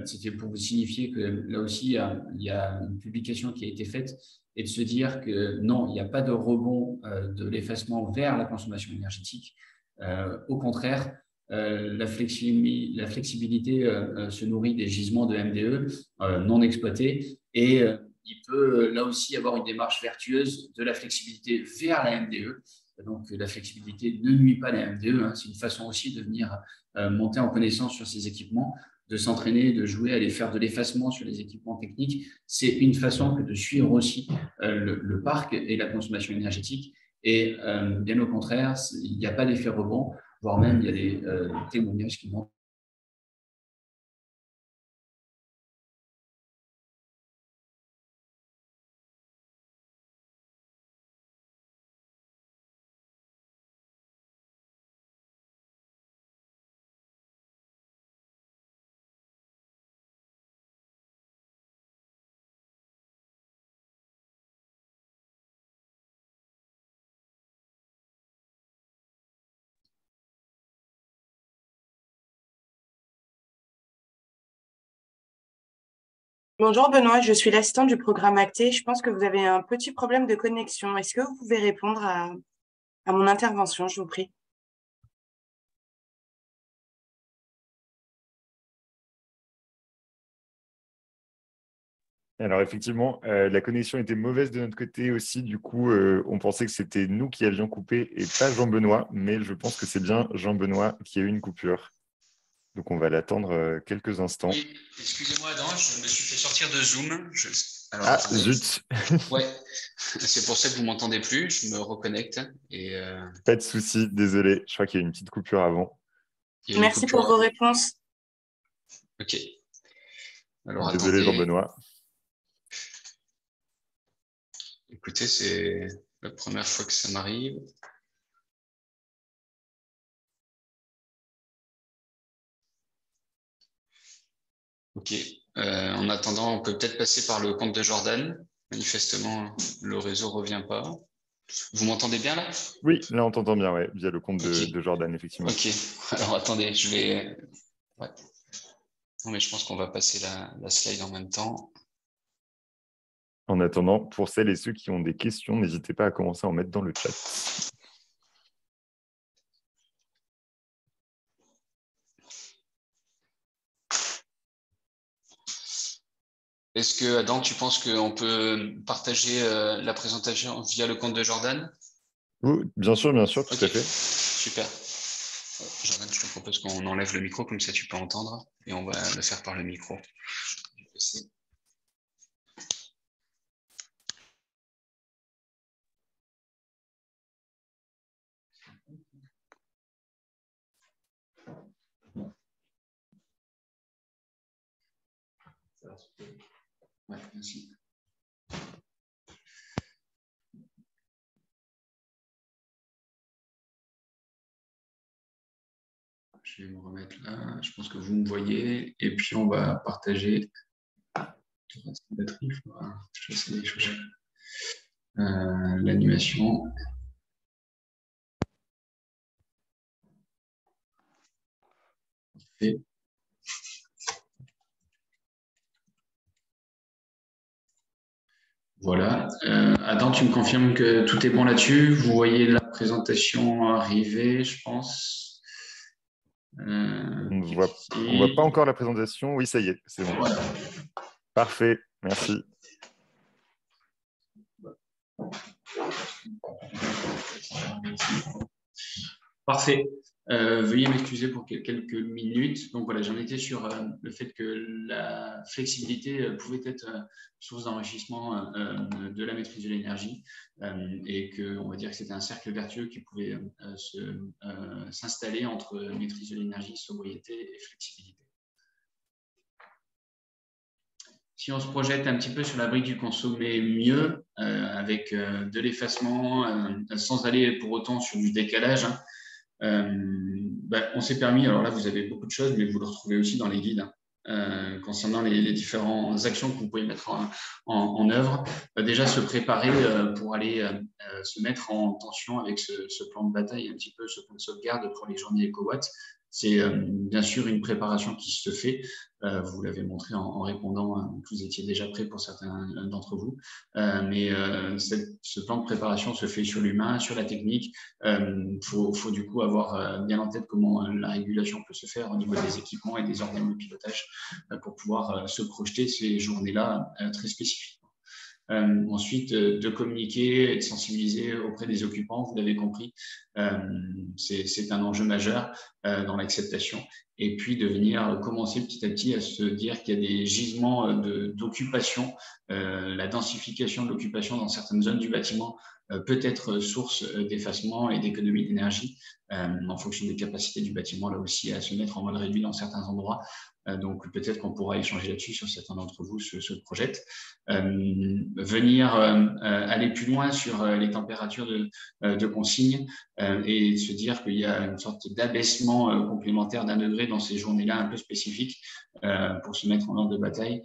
C'était pour vous signifier que là aussi il y a une publication qui a été faite et de se dire que non, il n'y a pas de rebond de l'effacement vers la consommation énergétique. Au contraire, la flexibilité se nourrit des gisements de MDE non exploités et il peut là aussi avoir une démarche vertueuse de la flexibilité vers la MDE. Donc, la flexibilité ne nuit pas à la MDE. Hein. C'est une façon aussi de venir monter en connaissance sur ces équipements, de s'entraîner, de jouer, aller faire de l'effacement sur les équipements techniques. C'est une façon que de suivre aussi le parc et la consommation énergétique. Et bien au contraire, il n'y a pas d'effet rebond, voire même il y a des témoignages qui montrent Bonjour Benoît, je suis l'assistante du programme Acté. Je pense que vous avez un petit problème de connexion. Est-ce que vous pouvez répondre à mon intervention, je vous prie? Alors effectivement, la connexion était mauvaise de notre côté aussi. Du coup, on pensait que c'était nous qui avions coupé et pas Jean-Benoît, mais je pense que c'est bien Jean-Benoît qui a eu une coupure. Donc on va l'attendre quelques instants. Oui, excusez-moi Adam, je me suis fait sortir de Zoom. Alors, Ah, attendez. zut. Ouais, c'est pour ça que vous m'entendez plus. Je me reconnecte et Pas de souci, désolé. Je crois qu'il y a eu une petite coupure avant. il y a une Merci coupure. pour vos réponses. Ok. Alors Désolé attendez. Jean-Benoît. Écoutez, c'est la première fois que ça m'arrive. Ok. En attendant, on peut peut-être passer par le compte de Jordan. Manifestement, le réseau ne revient pas. Vous m'entendez bien là? Oui, là on t'entend bien, ouais, via le compte Ok. de Jordan, effectivement. Ok. Alors attendez, je vais. Ouais. Non, mais je pense qu'on va passer la slide en même temps. En attendant, pour celles et ceux qui ont des questions, n'hésitez pas à commencer à en mettre dans le chat. Est-ce que, Adam, tu penses qu'on peut partager la présentation via le compte de Jordan? Oui, bien sûr, tout Ok, à fait. super. Jordan, je te propose qu'on enlève le micro, comme ça tu peux entendre, et on va le faire par le micro. Ouais, merci. Je vais me remettre là. Je pense que vous me voyez. Et puis, on va partager batterie. Je vais essayer de changer l'animation. Et voilà. Adam, tu me confirmes que tout est bon là-dessus? Vous voyez la présentation arriver, je pense. On ne voit pas encore la présentation. Oui, ça y est, c'est bon. Voilà. Parfait, merci. Parfait. Veuillez m'excuser pour quelques minutes. Donc voilà, j'en étais sur le fait que la flexibilité pouvait être source d'enrichissement de la maîtrise de l'énergie et qu'on va dire que c'était un cercle vertueux qui pouvait s'installer entre maîtrise de l'énergie, sobriété et flexibilité. Si on se projette un petit peu sur la brique du consommer mieux, avec de l'effacement, sans aller pour autant sur du décalage, on s'est permis, alors là vous avez beaucoup de choses, mais vous le retrouvez aussi dans les guides, concernant les différentes actions que vous pouvez mettre en œuvre. Déjà se préparer pour aller se mettre en tension avec ce plan de bataille, un petit peu ce plan de sauvegarde pour les journées EcoWatt. C'est bien sûr une préparation qui se fait. Vous l'avez montré en répondant que vous étiez déjà prêt pour certains d'entre vous. Mais ce plan de préparation se fait sur l'humain, sur la technique. Faut du coup avoir bien en tête comment la régulation peut se faire au niveau des équipements et des organes de pilotage pour pouvoir se projeter ces journées-là très spécifiques. Ensuite, de communiquer et de sensibiliser auprès des occupants, vous l'avez compris, c'est un enjeu majeur dans l'acceptation. Et puis de venir commencer petit à petit à se dire qu'il y a des gisements d'occupation, la densification de l'occupation dans certaines zones du bâtiment peut être source d'effacement et d'économie d'énergie en fonction des capacités du bâtiment, là aussi à se mettre en mode réduit dans certains endroits. Donc peut-être qu'on pourra échanger là-dessus sur certains d'entre vous se projettent. Venir aller plus loin sur les températures de consigne et se dire qu'il y a une sorte d'abaissement complémentaire d'1 degré dans ces journées-là un peu spécifiques pour se mettre en ordre de bataille.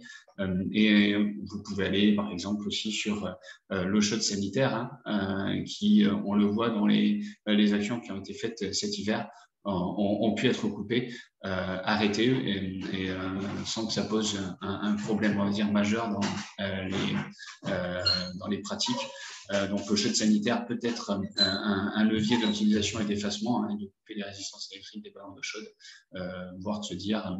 Et vous pouvez aller par exemple aussi sur l'eau chaude sanitaire qui, on le voit dans les actions qui ont été faites cet hiver, ont pu être coupées, arrêtées et sans que ça pose un problème, on va dire, majeur dans les pratiques. Donc, l'eau chaude sanitaire peut être un levier d'optimisation et d'effacement, de couper les résistances électriques des ballons d'eau chaude, voire de se dire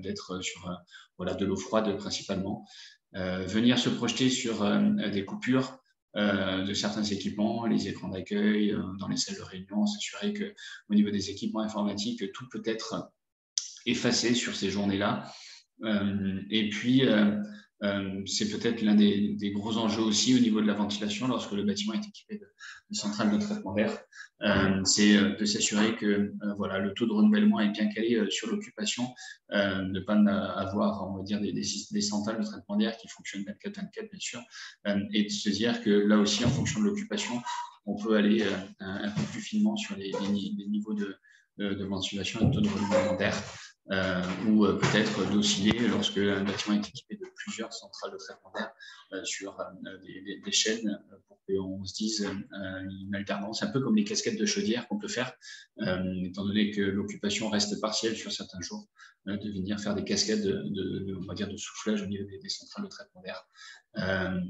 d'être sur de l'eau froide principalement. Venir se projeter sur des coupures de certains équipements, les écrans d'accueil, dans les salles de réunion, s'assurer qu'au niveau des équipements informatiques, tout peut être effacé sur ces journées-là. Et puis, c'est peut-être l'un des gros enjeux aussi au niveau de la ventilation lorsque le bâtiment est équipé de centrales de traitement d'air. C'est de s'assurer que le taux de renouvellement est bien calé sur l'occupation, ne pas avoir, on va dire, des centrales de traitement d'air qui fonctionnent 24/24, bien sûr, et de se dire que là aussi, en fonction de l'occupation, on peut aller un peu plus finement sur les niveaux de ventilation et de taux de renouvellement d'air. Ou peut-être d'osciller lorsque un bâtiment est équipé de plusieurs centrales de traitement d'air sur des chaînes pour qu'on se dise une alternance, un peu comme les casquettes de chaudière qu'on peut faire, étant donné que l'occupation reste partielle sur certains jours, de venir faire des casquettes on va dire de soufflage au niveau des centrales de traitement d'air.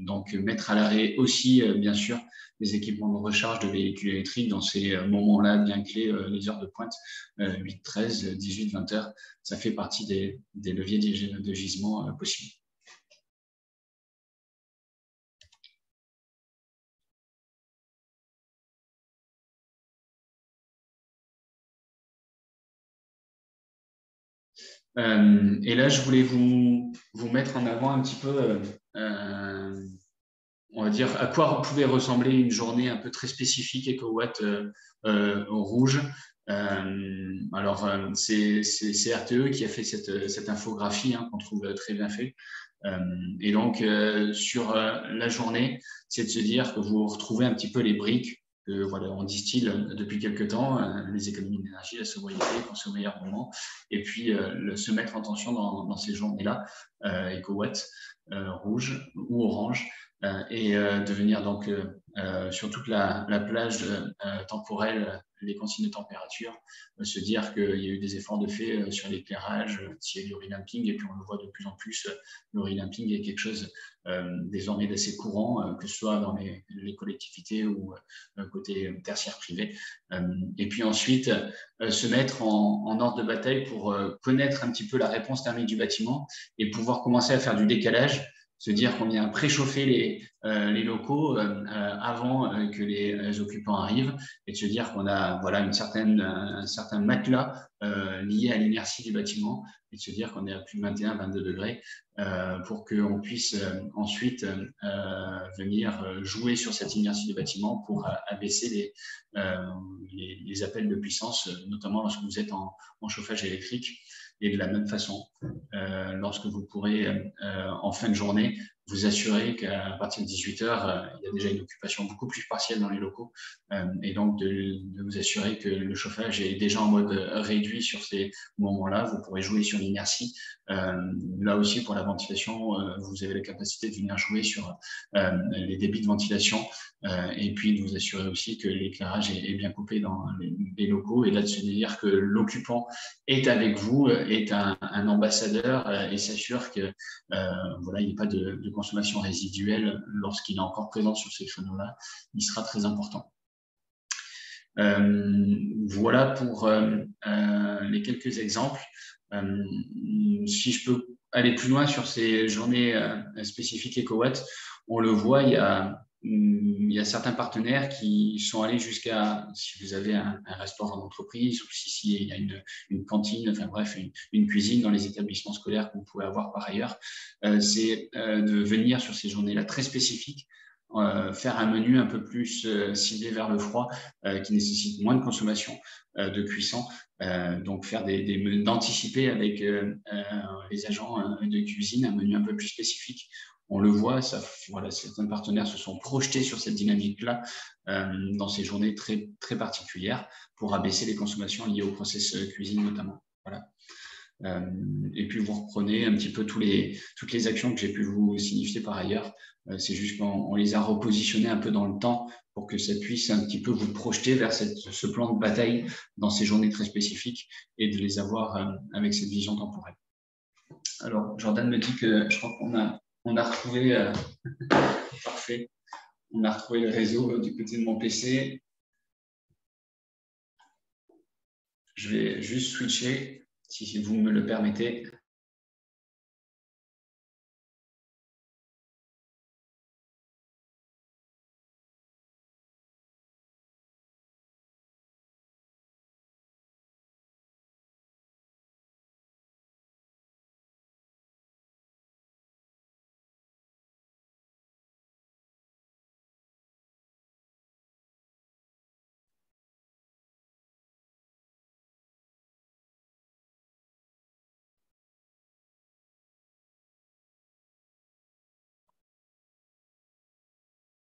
Donc mettre à l'arrêt aussi, bien sûr, les équipements de recharge de véhicules électriques dans ces moments-là bien clés, les heures de pointe, 8, 13, 18, 20 heures, ça fait partie des leviers de gisement possibles. Et là, je voulais vous mettre en avant un petit peu, on va dire, à quoi pouvait ressembler une journée un peu très spécifique EcoWatt au rouge. Alors, c'est RTE qui a fait cette infographie qu'on trouve très bien fait. Et donc, sur la journée, c'est de se dire que vous retrouvez un petit peu les briques que voilà, on distille depuis quelques temps, les économies d'énergie, la sobriété, penser au meilleur moment, et puis se mettre en tension dans ces journées-là, EcoWatt, rouge ou orange, et de venir donc sur toute la plage temporelle, les consignes de température, se dire qu'il y a eu des efforts de fait sur l'éclairage, s'il y a du relamping, et puis on le voit de plus en plus, le relamping est quelque chose désormais d'assez courant, que ce soit dans les collectivités ou côté tertiaire privé. Et puis ensuite, se mettre en ordre de bataille pour connaître un petit peu la réponse thermique du bâtiment et pouvoir commencer à faire du décalage, se dire qu'on vient préchauffer les locaux avant que les occupants arrivent, et de se dire qu'on a voilà, un certain matelas lié à l'inertie du bâtiment, et de se dire qu'on est à plus de 21-22 degrés pour qu'on puisse ensuite venir jouer sur cette inertie du bâtiment pour abaisser les appels de puissance, notamment lorsque vous êtes en chauffage électrique. Et de la même façon, lorsque vous pourrez, en fin de journée, vous assurer qu'à partir de 18 h, il y a déjà une occupation beaucoup plus partielle dans les locaux, et donc de vous assurer que le chauffage est déjà en mode réduit sur ces moments-là. Vous pourrez jouer sur l'inertie. Là aussi, pour la ventilation, vous avez la capacité de venir jouer sur les débits de ventilation, et puis de vous assurer aussi que l'éclairage est bien coupé dans les locaux, et là de se dire que l'occupant est avec vous, est un ambassadeur, et s'assure que voilà, il n'y a pas de consommation résiduelle lorsqu'il est encore présent sur ces créneaux-là. Il sera très important. Voilà pour les quelques exemples. Si je peux aller plus loin sur ces journées spécifiques EcoWatt, on le voit, il y a certains partenaires qui sont allés jusqu'à, si vous avez un restaurant d'entreprise ou si il y a une cantine, enfin bref, une cuisine dans les établissements scolaires que vous pouvez avoir par ailleurs, c'est de venir sur ces journées-là très spécifiques, faire un menu un peu plus ciblé vers le froid, qui nécessite moins de consommation de cuisson, donc faire d'anticiper avec les agents de cuisine un menu un peu plus spécifique. On le voit, voilà, certains partenaires se sont projetés sur cette dynamique-là dans ces journées très, très particulières pour abaisser les consommations liées au process cuisine notamment. Voilà. Et puis vous reprenez un petit peu toutes les actions que j'ai pu vous signifier par ailleurs. C'est juste qu'on les a repositionnées un peu dans le temps pour que ça puisse un petit peu vous projeter vers ce plan de bataille dans ces journées très spécifiques et de les avoir avec cette vision temporelle. Alors, Jordan me dit que je crois qu'on a retrouvé, parfait, on a retrouvé le réseau du côté de mon PC. Je vais juste switcher, si vous me le permettez.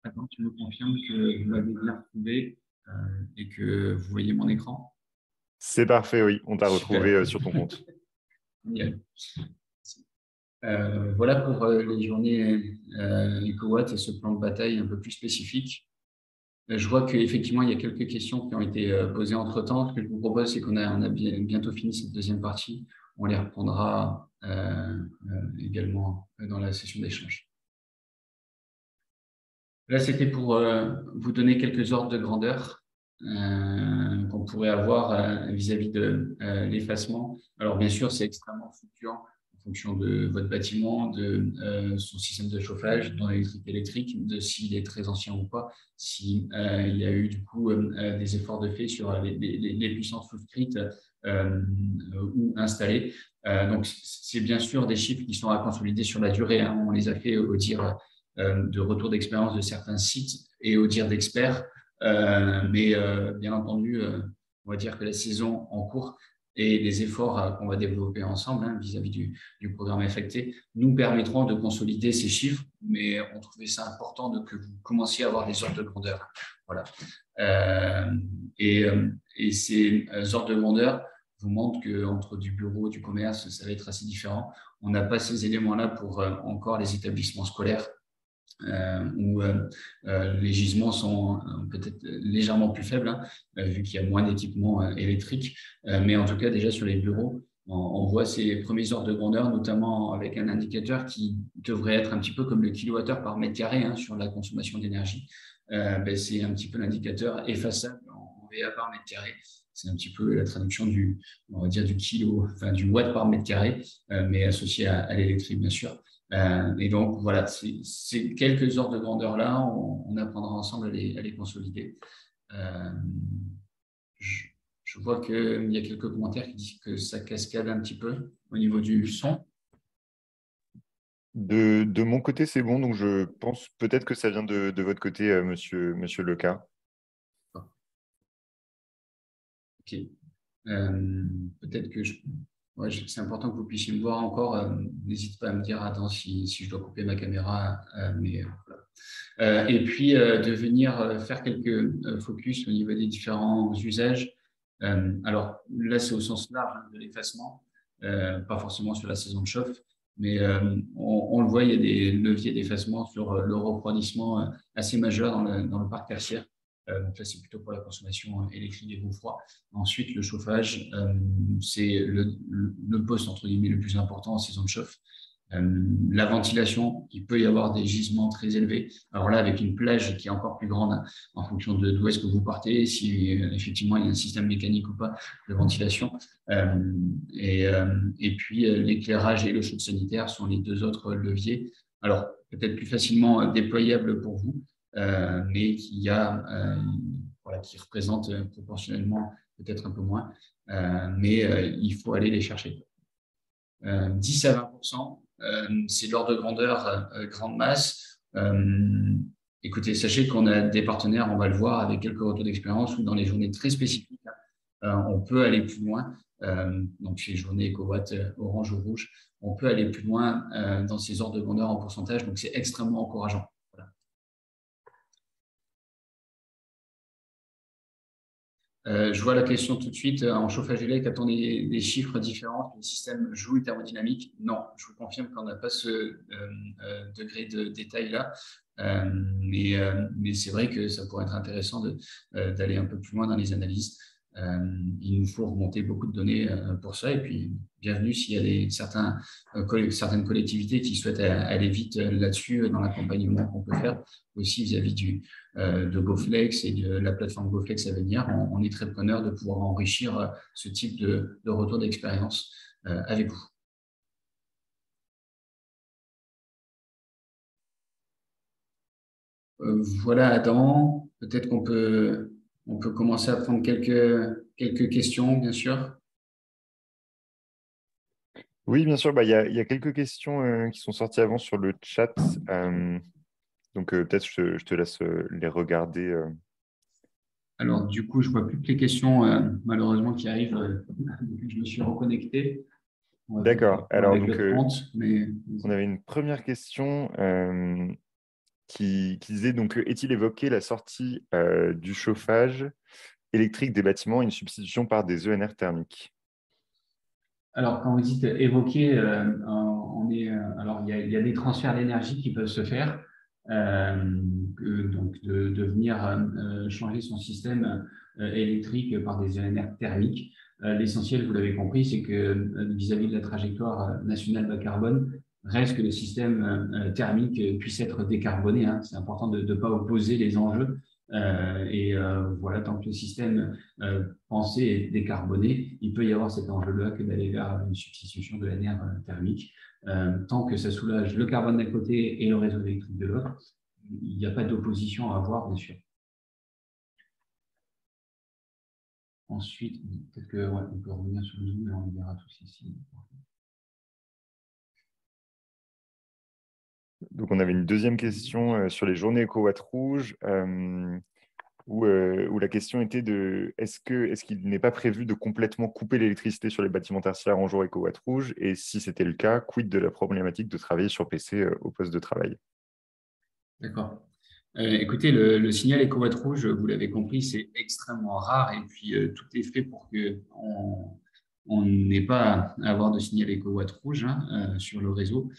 Maintenant, tu me confirmes que vous m'avez bien retrouvé et que vous voyez mon écran? C'est parfait, oui. On t'a retrouvé sur ton compte. Voilà pour les journées EcoWatt et ce plan de bataille un peu plus spécifique. Je vois qu'effectivement, il y a quelques questions qui ont été posées entre-temps. Ce que je vous propose, c'est qu'on a bientôt fini cette deuxième partie. On les reprendra également dans la session d'échange. Là, c'était pour vous donner quelques ordres de grandeur qu'on pourrait avoir vis-à-vis de l'effacement. Alors, bien sûr, c'est extrêmement fluctuant en fonction de votre bâtiment, de son système de chauffage, dans l'électrique électrique, de s'il est très ancien ou pas, s'il y a eu du coup des efforts de fait sur les puissances souscrites ou installées. Donc, c'est bien sûr des chiffres qui sont à consolider sur la durée. Hein. On les a fait au dire de retour d'expérience de certains sites et au dire d'experts. Mais bien entendu, on va dire que la saison en cours et les efforts qu'on va développer ensemble vis-à-vis du programme affecté nous permettront de consolider ces chiffres, mais on trouvait ça important que vous commenciez à avoir des ordres de grandeur. Voilà. Et ces ordres de grandeur vous montrent qu'entre du bureau, du commerce, ça va être assez différent. On n'a pas ces éléments-là pour encore les établissements scolaires où les gisements sont peut-être légèrement plus faibles, vu qu'il y a moins d'équipements électriques. Mais en tout cas, déjà sur les bureaux, on voit ces premiers ordres de grandeur, notamment avec un indicateur qui devrait être un petit peu comme le kilowattheure par mètre carré sur la consommation d'énergie. C'est un petit peu l'indicateur effaçable en VA par mètre carré. C'est un petit peu la traduction on va dire du kilo, enfin du watt par mètre carré, mais associé à l'électrique, bien sûr. Et donc, voilà, ces quelques ordres de grandeur-là, on apprendra ensemble à les consolider. Je vois qu'il y a quelques commentaires qui disent que ça cascade un petit peu au niveau du son. De mon côté, c'est bon. Donc, je pense peut-être que ça vient de votre côté, monsieur Leca. Ok. Peut-être que c'est important que vous puissiez me voir encore. N'hésitez pas à me dire attends, si je dois couper ma caméra. Voilà. Et puis, de venir faire quelques focus au niveau des différents usages. Alors là, c'est au sens large de l'effacement, pas forcément sur la saison de chauffe, mais on le voit, il y a des leviers d'effacement sur le refroidissement assez majeurs dans le parc tertiaire. Donc là, c'est plutôt pour la consommation électrique et froid. Ensuite, le chauffage, c'est le poste entre guillemets le plus important en saison de chauffe. La ventilation, il peut y avoir des gisements très élevés. Alors là, avec une plage qui est encore plus grande en fonction d'où est-ce que vous partez, si effectivement il y a un système mécanique ou pas de ventilation. Et puis, l'éclairage et le chaude sanitaire sont les deux autres leviers. Alors, peut-être plus facilement déployables pour vous, mais qui représentent proportionnellement peut-être un peu moins, mais il faut aller les chercher. 10 à 20%, c'est l'ordre de grandeur grande masse. Écoutez, sachez qu'on a des partenaires, on va le voir avec quelques retours d'expérience, où dans les journées très spécifiques, on peut aller plus loin. Donc, chez les journées EcoWatt orange ou rouge, on peut aller plus loin dans ces ordres de grandeur en pourcentage. Donc, c'est extrêmement encourageant. Voilà. Je vois la question tout de suite. En chauffage électrique, a-t-on des chiffres différents sur le système joule thermodynamique? Non, je vous confirme qu'on n'a pas ce degré de détail-là. Mais c'est vrai que ça pourrait être intéressant d'aller un peu plus loin dans les analyses. Il nous faut remonter beaucoup de données pour ça. Et puis, bienvenue s'il y a certaines collectivités qui souhaitent aller vite là-dessus dans l'accompagnement qu'on peut faire aussi vis-à-vis de GoFlex et de la plateforme GoFlex à venir. On est très preneur de pouvoir enrichir ce type de retour d'expérience avec vous. Voilà, Adam. Peut-être qu'on peut commencer à prendre quelques questions, bien sûr. Oui, bien sûr. Il y a quelques questions qui sont sorties avant sur le chat. Donc, peut-être je te laisse les regarder. Alors, du coup, je ne vois plus que les questions, malheureusement, qui arrivent depuis que je me suis reconnecté. D'accord. Alors, donc, mais... on avait une première question qui disait, donc, est-il évoqué la sortie du chauffage électrique des bâtiments et une substitution par des ENR thermiques? Alors, quand vous dites évoquer, alors il y a des transferts d'énergie qui peuvent se faire, donc de venir changer son système électrique par des ENR thermiques. L'essentiel, vous l'avez compris, c'est que vis-à-vis de la trajectoire nationale bas carbone, reste que le système thermique puisse être décarboné. C'est important de ne pas opposer les enjeux. Voilà, tant que le système pensé est décarboné, il peut y avoir cet enjeu-là que d'aller vers une substitution de l'ENR thermique. Tant que ça soulage le carbone d'un côté et le réseau électrique de l'autre, il n'y a pas d'opposition à avoir, bien sûr. Ensuite, peut-être qu'on peut revenir sur le zoom et on les verra tous ici. Donc, on avait une deuxième question sur les journées EcoWatt rouge. où la question était de est-ce qu'il n'est pas prévu de complètement couper l'électricité sur les bâtiments tertiaires en jour éco-watt rouge, et si c'était le cas, quid de la problématique de travailler sur PC au poste de travail? D'accord. Écoutez, le signal éco-watt rouge, vous l'avez compris, c'est extrêmement rare et puis tout est fait pour qu'on n'ait pas à avoir de signal éco-watt rouge sur le réseau.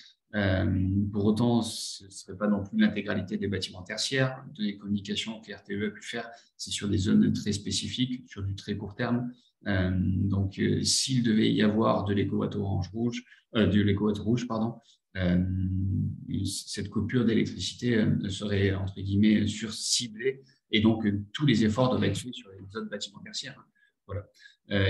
Pour autant, ce ne serait pas non plus l'intégralité des bâtiments tertiaires. Les communications que RTE a pu faire, c'est sur des zones très spécifiques, sur du très court terme. Donc, s'il devait y avoir de l'éco-watt rouge, pardon, cette coupure d'électricité serait, entre guillemets, sur-ciblée, et donc tous les efforts doivent être faits sur les autres bâtiments tertiaires. Voilà.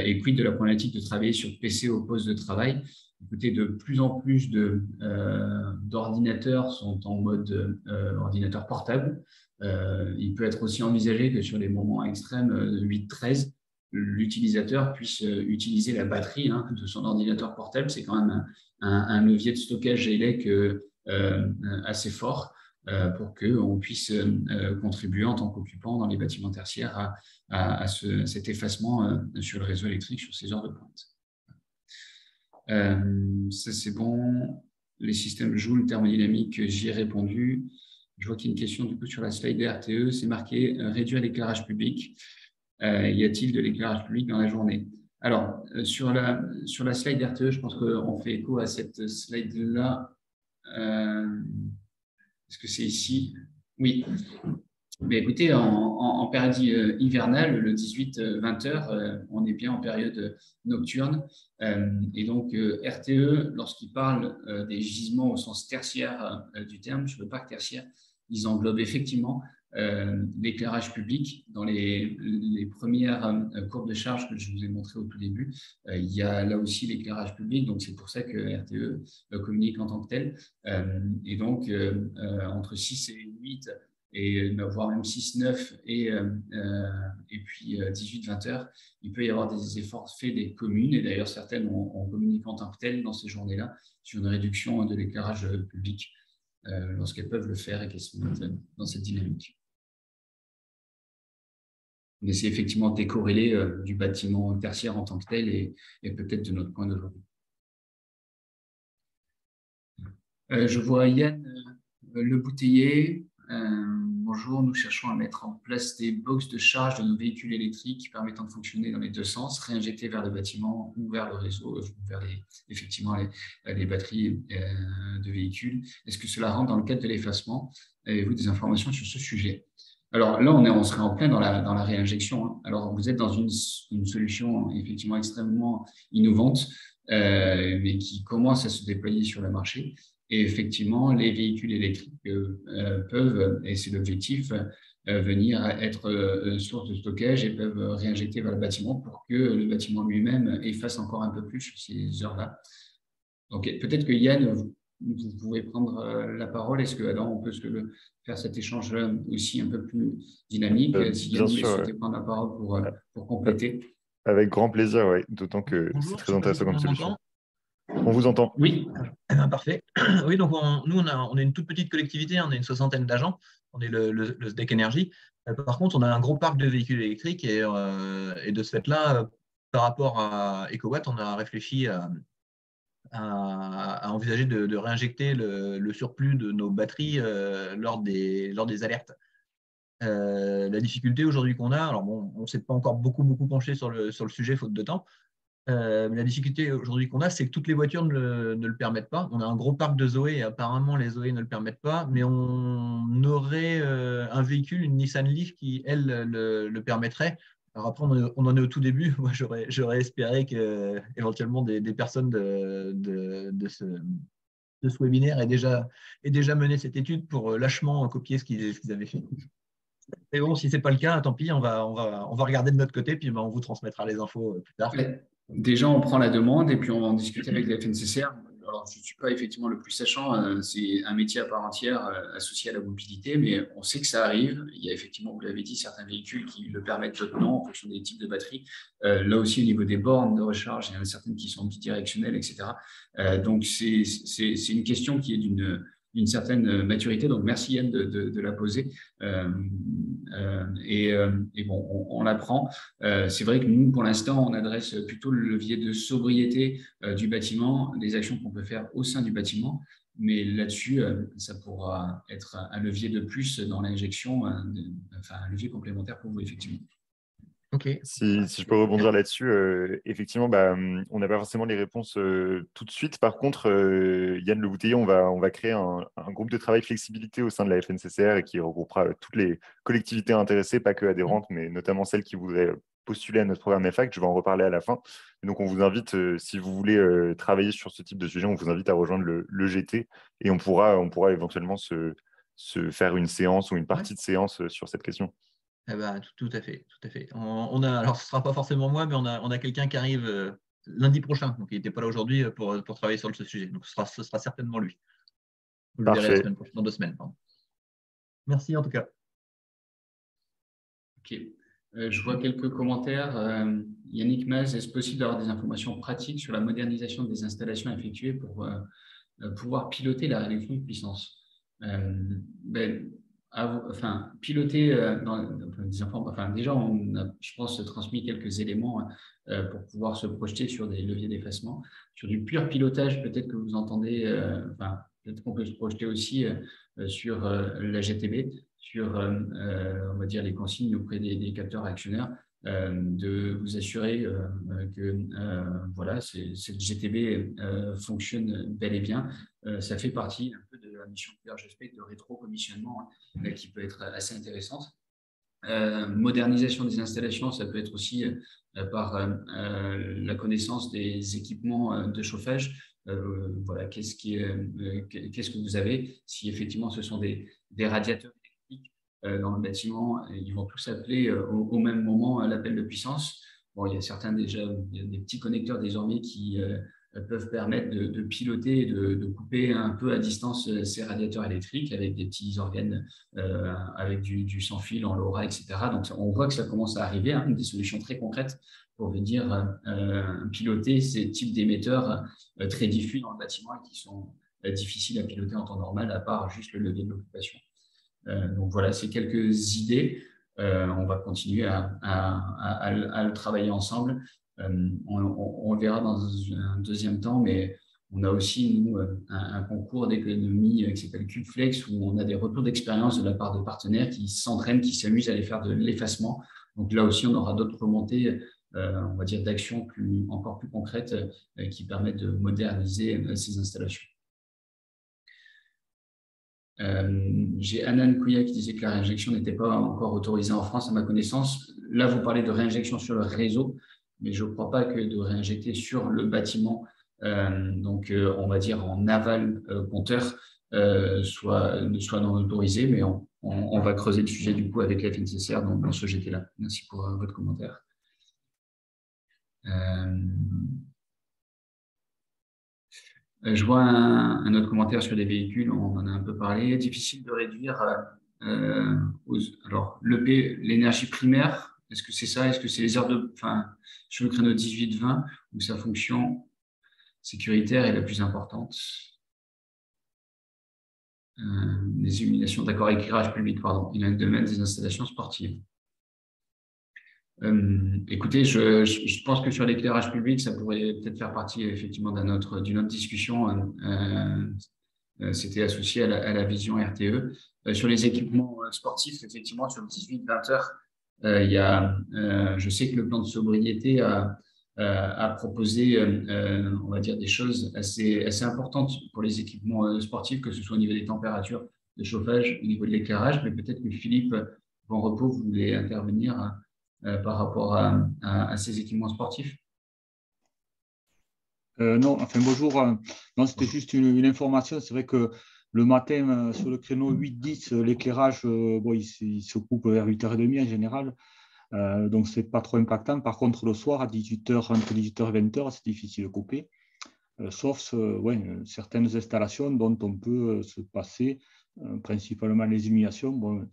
Et quid de la problématique de travailler sur PC au poste de travail? Écoutez, de plus en plus d'ordinateurs sont en mode ordinateur portable. Il peut être aussi envisagé que sur les moments extrêmes 8-13, l'utilisateur puisse utiliser la batterie de son ordinateur portable. C'est quand même un levier de stockage élec assez fort pour qu'on puisse contribuer en tant qu'occupant dans les bâtiments tertiaires à cet effacement sur le réseau électrique sur ces heures de pointe. Ça, c'est bon. Les systèmes Joule thermodynamiques, j'y ai répondu. Je vois qu'il y a une question du coup sur la slide RTE. C'est marqué réduire l'éclairage public. Y a-t-il de l'éclairage public dans la journée? Alors, sur la slide RTE, je pense qu'on fait écho à cette slide-là. Est-ce que c'est ici? Oui. Mais écoutez, en période hivernale, le 18-20 heures, on est bien en période nocturne. Et donc, RTE, lorsqu'il parle des gisements au sens tertiaire du terme, sur le parc tertiaire, ils englobent effectivement l'éclairage public. Dans les premières courbes de charge que je vous ai montrées au tout début, il y a là aussi l'éclairage public, donc c'est pour ça que RTE communique en tant que tel. Et donc, entre 6 et 8, et voire même 6-9 et puis 18-20 heures, il peut y avoir des efforts faits des communes, et d'ailleurs certaines ont communiqué en tant que telles dans ces journées-là sur une réduction de l'éclairage public lorsqu'elles peuvent le faire et qu'elles sont dans cette dynamique. Mais c'est effectivement décorrélé du bâtiment tertiaire en tant que tel et peut-être de notre point d'aujourd'hui. Je vois Yann Le Bouteiller. Bonjour, nous cherchons à mettre en place des box de charge de nos véhicules électriques permettant de fonctionner dans les deux sens, réinjecter vers le bâtiment ou vers le réseau, vers effectivement les batteries de véhicules. Est-ce que cela rentre dans le cadre de l'effacement? Avez-vous des informations sur ce sujet? Alors là, on serait en plein dans la réinjection. Alors, vous êtes dans une solution effectivement extrêmement innovante, mais qui commence à se déployer sur le marché. Et effectivement, les véhicules électriques peuvent, et c'est l'objectif, venir être source de stockage et peuvent réinjecter vers le bâtiment pour que le bâtiment lui-même efface encore un peu plus sur ces heures-là. Donc, peut-être que Yann, vous pouvez prendre la parole. Est-ce que Adam, on peut faire cet échange aussi un peu plus dynamique? Si Yann voulait souhaiter prendre la parole pour compléter. Avec grand plaisir, oui. D'autant que c'est très intéressant comme solution. On vous entend. Oui, parfait. Oui, donc nous, on est une toute petite collectivité, on est une 60aine d'agents, on est le SDEC Énergie. Par contre, on a un gros parc de véhicules électriques et de ce fait-là, par rapport à EcoWatt, on a réfléchi à envisager de réinjecter le surplus de nos batteries lors des alertes. La difficulté aujourd'hui qu'on a, alors bon, on ne s'est pas encore beaucoup penché sur le sujet faute de temps. Mais la difficulté aujourd'hui qu'on a, c'est que toutes les voitures ne le permettent pas. On a un gros parc de Zoé et apparemment les Zoé ne le permettent pas, mais on aurait un véhicule, une Nissan Leaf qui, elle, le permettrait. Alors après, on en est au tout début. Moi, j'aurais espéré que éventuellement des personnes de ce webinaire aient déjà mené cette étude pour lâchement copier ce qu'ils avaient fait. Mais bon, si ce n'est pas le cas, tant pis, on va regarder de notre côté, puis on vous transmettra les infos plus tard. Ouais. Déjà, on prend la demande et puis on va en discuter avec la FNCCR. Alors, je ne suis pas effectivement le plus sachant, c'est un métier à part entière associé à la mobilité, mais on sait que ça arrive. Il y a effectivement, vous l'avez dit, certains véhicules qui le permettent, d'autres non, en fonction des types de batteries. Là aussi, au niveau des bornes de recharge, il y en a certaines qui sont bidirectionnelles, etc. Donc, c'est une question qui est d'une une certaine maturité. Donc, merci Yann de la poser. Et bon, on la prend. C'est vrai que nous, pour l'instant, on adresse plutôt le levier de sobriété du bâtiment, des actions qu'on peut faire au sein du bâtiment. Mais là-dessus, ça pourra être un levier de plus dans l'injection, enfin un levier complémentaire pour vous, effectivement. Ok. Si je peux rebondir là-dessus, effectivement, on n'a pas forcément les réponses tout de suite. Par contre, Yann Le Bouteiller, on va créer un groupe de travail flexibilité au sein de la FNCCR et qui regroupera toutes les collectivités intéressées, pas que adhérentes, mais notamment celles qui voudraient postuler à notre programme EFAC. Je vais en reparler à la fin. Et donc, on vous invite, si vous voulez travailler sur ce type de sujet, on vous invite à rejoindre le GT et on pourra éventuellement se faire une séance ou une partie de séance sur cette question. Eh ben, tout à fait, tout à fait. Alors, ce ne sera pas forcément moi, mais on a quelqu'un qui arrive lundi prochain, donc il n'était pas là aujourd'hui pour travailler sur ce sujet. Donc, ce sera certainement lui. Vous le verrez la semaine prochaine, dans 2 semaines. Pardon. Merci en tout cas. Ok. Je vois quelques commentaires. Yannick Maz, est-ce possible d'avoir des informations pratiques sur la modernisation des installations effectuées pour pouvoir piloter la réduction de puissance? Piloter déjà, on a, je pense, transmis quelques éléments pour pouvoir se projeter sur des leviers d'effacement. Sur du pur pilotage, peut-être que vous entendez, peut-être qu'on peut se projeter aussi sur la GTB, sur, on va dire, les consignes auprès des capteurs actionnaires, de vous assurer que voilà, cette GTB fonctionne bel et bien. Ça fait partie un peu de la mission PRGSP de rétro-commissionnement qui peut être assez intéressante. Modernisation des installations, ça peut être aussi par la connaissance des équipements de chauffage. Voilà, qu'est-ce que vous avez? Si effectivement ce sont des radiateurs électriques dans le bâtiment, ils vont tous appeler au même moment l'appel de puissance. Bon, il y a des petits connecteurs désormais qui peuvent permettre de piloter et de couper un peu à distance ces radiateurs électriques avec des petits organes avec du sans-fil en LoRa, etc. Donc, on voit que ça commence à arriver, des solutions très concrètes pour venir piloter ces types d'émetteurs très diffus dans le bâtiment et qui sont difficiles à piloter en temps normal, à part juste le levier de l'occupation. Donc, voilà, c'est quelques idées. On va continuer à le travailler ensemble. On le verra dans un deuxième temps, mais on a aussi, nous, un concours d'économie qui s'appelle CubeFlex, où on a des retours d'expérience de la part de partenaires qui s'entraînent, qui s'amusent à aller faire de l'effacement. Donc là aussi, on aura d'autres remontées, on va dire, d'actions encore plus concrètes qui permettent de moderniser ces installations. J'ai Anan Kouya qui disait que la réinjection n'était pas encore autorisée en France, à ma connaissance. Là, vous parlez de réinjection sur le réseau, mais je ne crois pas que de réinjecter sur le bâtiment, donc on va dire en aval compteur, soit non autorisé, mais on va creuser le sujet du coup avec la FNCCR dans ce GT-là. Merci pour votre commentaire. Je vois un autre commentaire sur les véhicules, on en a un peu parlé. Difficile de réduire alors l'énergie primaire. Est-ce que c'est ça? Est-ce que c'est les heures sur le créneau 18-20 où sa fonction sécuritaire est la plus importante? Les illuminations, d'accord, éclairage public, pardon. Il y a le domaine des installations sportives. Écoutez, je pense que sur l'éclairage public, ça pourrait peut-être faire partie effectivement d'une autre discussion. C'était associé à la vision RTE. Sur les équipements sportifs, effectivement, sur 18-20 heures, je sais que le plan de sobriété a proposé, on va dire, des choses assez importantes pour les équipements sportifs, que ce soit au niveau des températures de chauffage, au niveau de l'éclairage, mais peut-être que Philippe Van Repos voulait intervenir par rapport à ces équipements sportifs. Non, enfin bonjour. Non, c'était juste une information. C'est vrai que le matin, sur le créneau 8-10, l'éclairage, il se coupe vers 8h30 en général. Donc, ce n'est pas trop impactant. Par contre, le soir, à 18h, entre 18h et 20h, c'est difficile de couper. Sauf certaines installations dont on peut se passer, principalement les illuminations. Bon,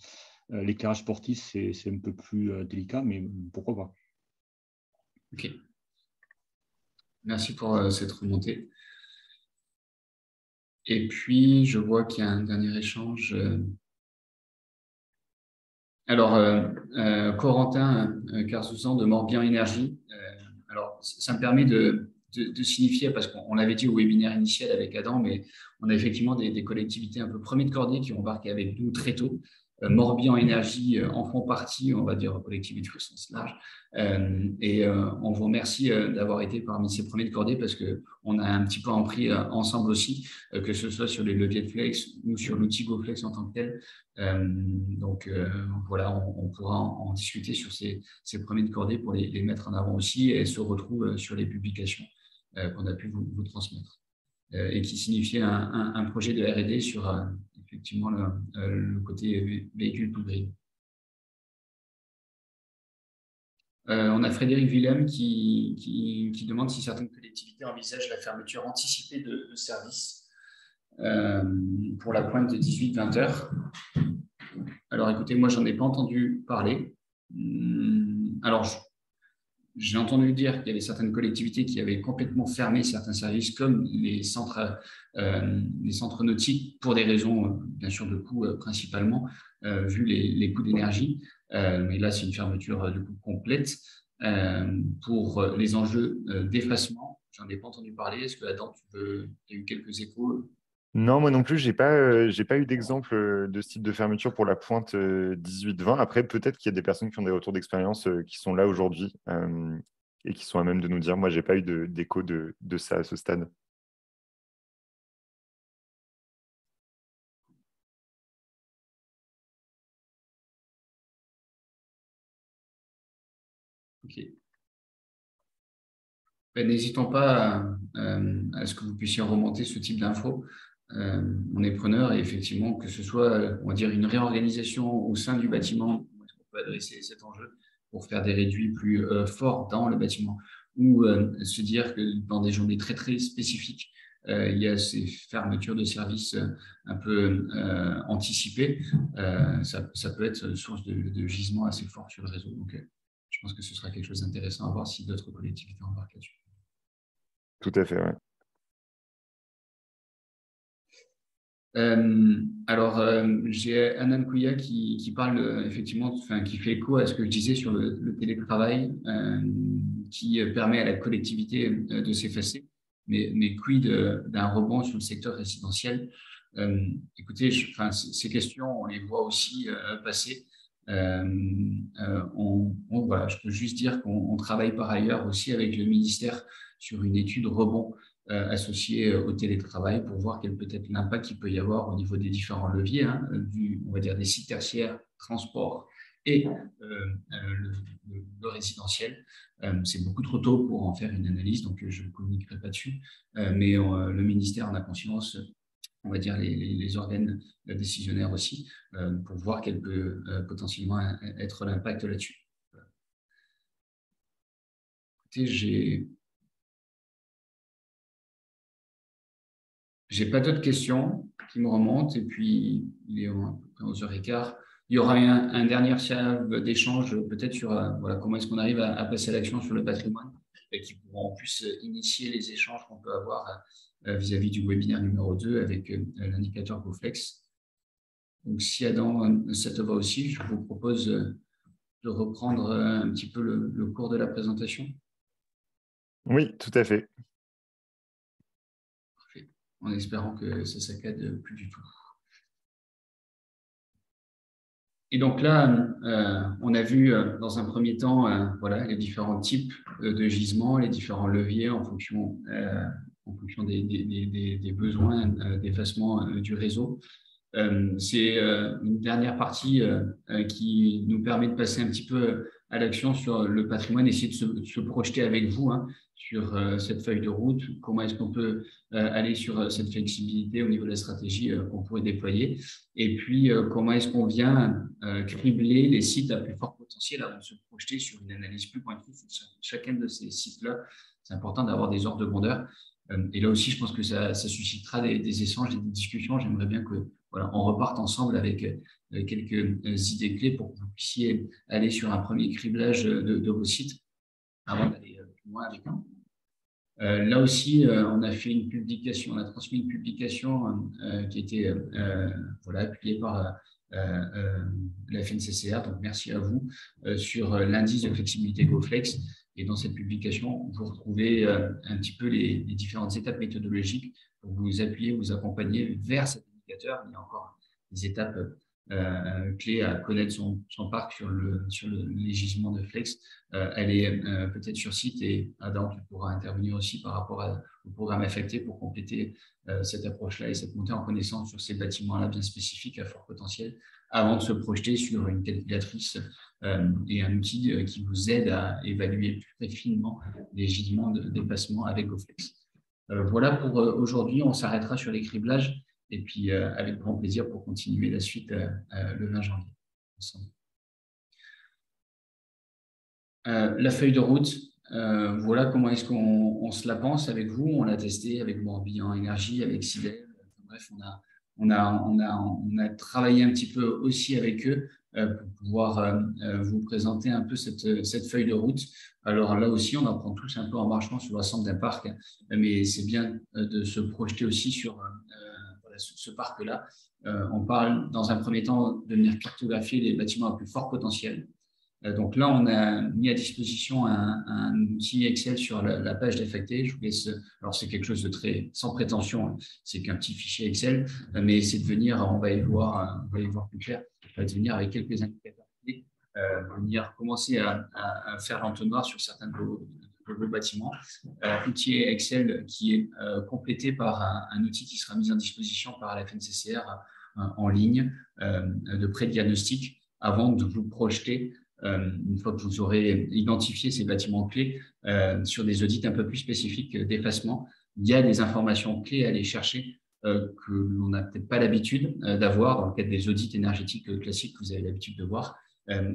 l'éclairage sportif, c'est un peu plus délicat, mais pourquoi pas. Ok. Merci pour cette remontée. Et puis, je vois qu'il y a un dernier échange. Alors, Corentin Carzousan de Morbihan Énergie. Alors, ça me permet de signifier, parce qu'on l'avait dit au webinaire initial avec Adam, mais on a effectivement des collectivités un peu premier de cordée qui ont embarqué avec nous très tôt. Morbihan Énergie en font partie, on va dire collectivité au sens large. On vous remercie d'avoir été parmi ces premiers de cordée parce qu'on a un petit peu appris ensemble aussi, que ce soit sur les leviers de Flex ou sur l'outil GoFlex en tant que tel. Voilà, on pourra en discuter sur ces premiers de cordée pour les mettre en avant aussi et se retrouve sur les publications qu'on a pu vous transmettre et qui signifiait un projet de R&D sur effectivement le côté véhicule tout gris. On a Frédéric Willem qui demande si certaines collectivités envisagent la fermeture anticipée de services pour la pointe de 18-20 heures. Alors écoutez, moi j'en ai pas entendu parler. Alors j'ai entendu dire qu'il y avait certaines collectivités qui avaient complètement fermé certains services comme les centres nautiques pour des raisons bien sûr de coût principalement vu les coûts d'énergie. Mais là c'est une fermeture de coût complète. Pour les enjeux d'effacement, j'en ai pas entendu parler. Est-ce que Adam, tu as eu quelques échos? Non, moi non plus, j'ai pas eu d'exemple de ce type de fermeture pour la pointe 18-20. Après, peut-être qu'il y a des personnes qui ont des retours d'expérience qui sont là aujourd'hui et qui sont à même de nous dire. Moi, j'ai pas eu d'écho de ça à ce stade. Ok. Ben, n'hésitons pas à ce que vous puissiez remonter ce type d'infos. On est preneur et effectivement, que ce soit, on va dire, une réorganisation au sein du bâtiment, où est-ce qu'on peut adresser cet enjeu pour faire des réduits plus forts dans le bâtiment, ou se dire que dans des journées très, très spécifiques, il y a ces fermetures de services un peu anticipées. Ça peut être source de gisement assez fort sur le réseau. Donc, je pense que ce sera quelque chose d'intéressant à voir si d'autres collectivités embarquent là-dessus. Tout à fait, ouais. J'ai Anan Kouya qui parle effectivement, qui fait écho à ce que je disais sur le télétravail, qui permet à la collectivité de s'effacer. Mais quid d'un rebond sur le secteur résidentiel? Écoutez, ces questions, on les voit aussi passer. Voilà, je peux juste dire qu'on travaille par ailleurs aussi avec le ministère sur une étude rebond associée au télétravail pour voir quel peut être l'impact qu'il peut y avoir au niveau des différents leviers, on va dire des sites tertiaires, transport et le résidentiel. C'est beaucoup trop tôt pour en faire une analyse, donc je ne communiquerai pas dessus, mais le ministère en a conscience, on va dire les organes décisionnaires aussi, pour voir quel peut potentiellement être l'impact là-dessus. Écoutez, j'ai pas d'autres questions qui me remontent et puis il est à peu près 11h15. Il y aura un dernier salve d'échange peut-être sur voilà, comment est-ce qu'on arrive à passer à l'action sur le patrimoine et qui pourront en plus initier les échanges qu'on peut avoir vis-à-vis du webinaire numéro 2 avec l'indicateur GoFlex. Donc si Adam, ça te va aussi, je vous propose de reprendre un petit peu le cours de la présentation. Oui, tout à fait. Parfait. En espérant que ça ne saccade plus du tout. Et donc là, on a vu dans un premier temps voilà, les différents types de gisements, les différents leviers en fonction des besoins d'effacement du réseau. C'est une dernière partie qui nous permet de passer un petit peu à l'action sur le patrimoine, essayer de se projeter avec vous sur cette feuille de route, comment est-ce qu'on peut aller sur cette flexibilité au niveau de la stratégie qu'on pourrait déployer, et puis comment est-ce qu'on vient cribler les sites à plus fort potentiel avant de se projeter sur une analyse plus pointue sur chacun de ces sites-là. C'est important d'avoir des ordres de grandeur. Et là aussi, je pense que ça suscitera des échanges et des discussions. J'aimerais bien que voilà, on reparte ensemble avec quelques idées clés pour que vous puissiez aller sur un premier criblage de vos sites avant d'aller plus loin avec nous. Là aussi, on a fait une publication, on a transmis une publication qui a été appuyée par la FNCCR, donc merci à vous, sur l'indice de flexibilité GoFlex. Et dans cette publication, vous retrouvez un petit peu les différentes étapes méthodologiques pour vous appuyer, vous accompagner vers cet indicateur. Il y a encore des étapes clés à connaître son parc sur les gisements de flex. Elle est peut-être sur site et Adam, tu pourras intervenir aussi par rapport au programme affecté pour compléter cette approche-là et cette montée en connaissance sur ces bâtiments-là bien spécifiques à fort potentiel avant de se projeter sur une calculatrice et un outil qui vous aide à évaluer plus très finement les gisements de dépassement avec GoFlex. Voilà pour aujourd'hui, on s'arrêtera sur les criblages et puis avec grand plaisir pour continuer la suite le 20 janvier ensemble. La feuille de route, voilà comment est-ce qu'on se la pense avec vous. On l'a testé avec Morbihan Énergie, avec Sidel. Bref, on a travaillé un petit peu aussi avec eux pour pouvoir vous présenter un peu cette feuille de route. Alors là aussi, on en prend tous un peu en marchant sur l'ensemble d'un parc, mais c'est bien de se projeter aussi sur ce parc-là. On parle dans un premier temps de venir cartographier les bâtiments à plus fort potentiel. Donc là, on a mis à disposition un outil Excel sur la page d'affecté. Je vous laisse. Alors, c'est quelque chose de très sans prétention. C'est qu'un petit fichier Excel, mais c'est de venir, on va y voir plus clair, de venir avec quelques indicateurs clés, venir commencer à faire l'entonnoir sur certains de vos bâtiments. Outil Excel qui est complété par un outil qui sera mis en disposition par la FNCCR en ligne de pré-diagnostic avant de vous projeter. Une fois que vous aurez identifié ces bâtiments clés sur des audits un peu plus spécifiques d'effacement, il y a des informations clés à aller chercher que l'on n'a peut-être pas l'habitude d'avoir dans le cadre des audits énergétiques classiques que vous avez l'habitude de voir.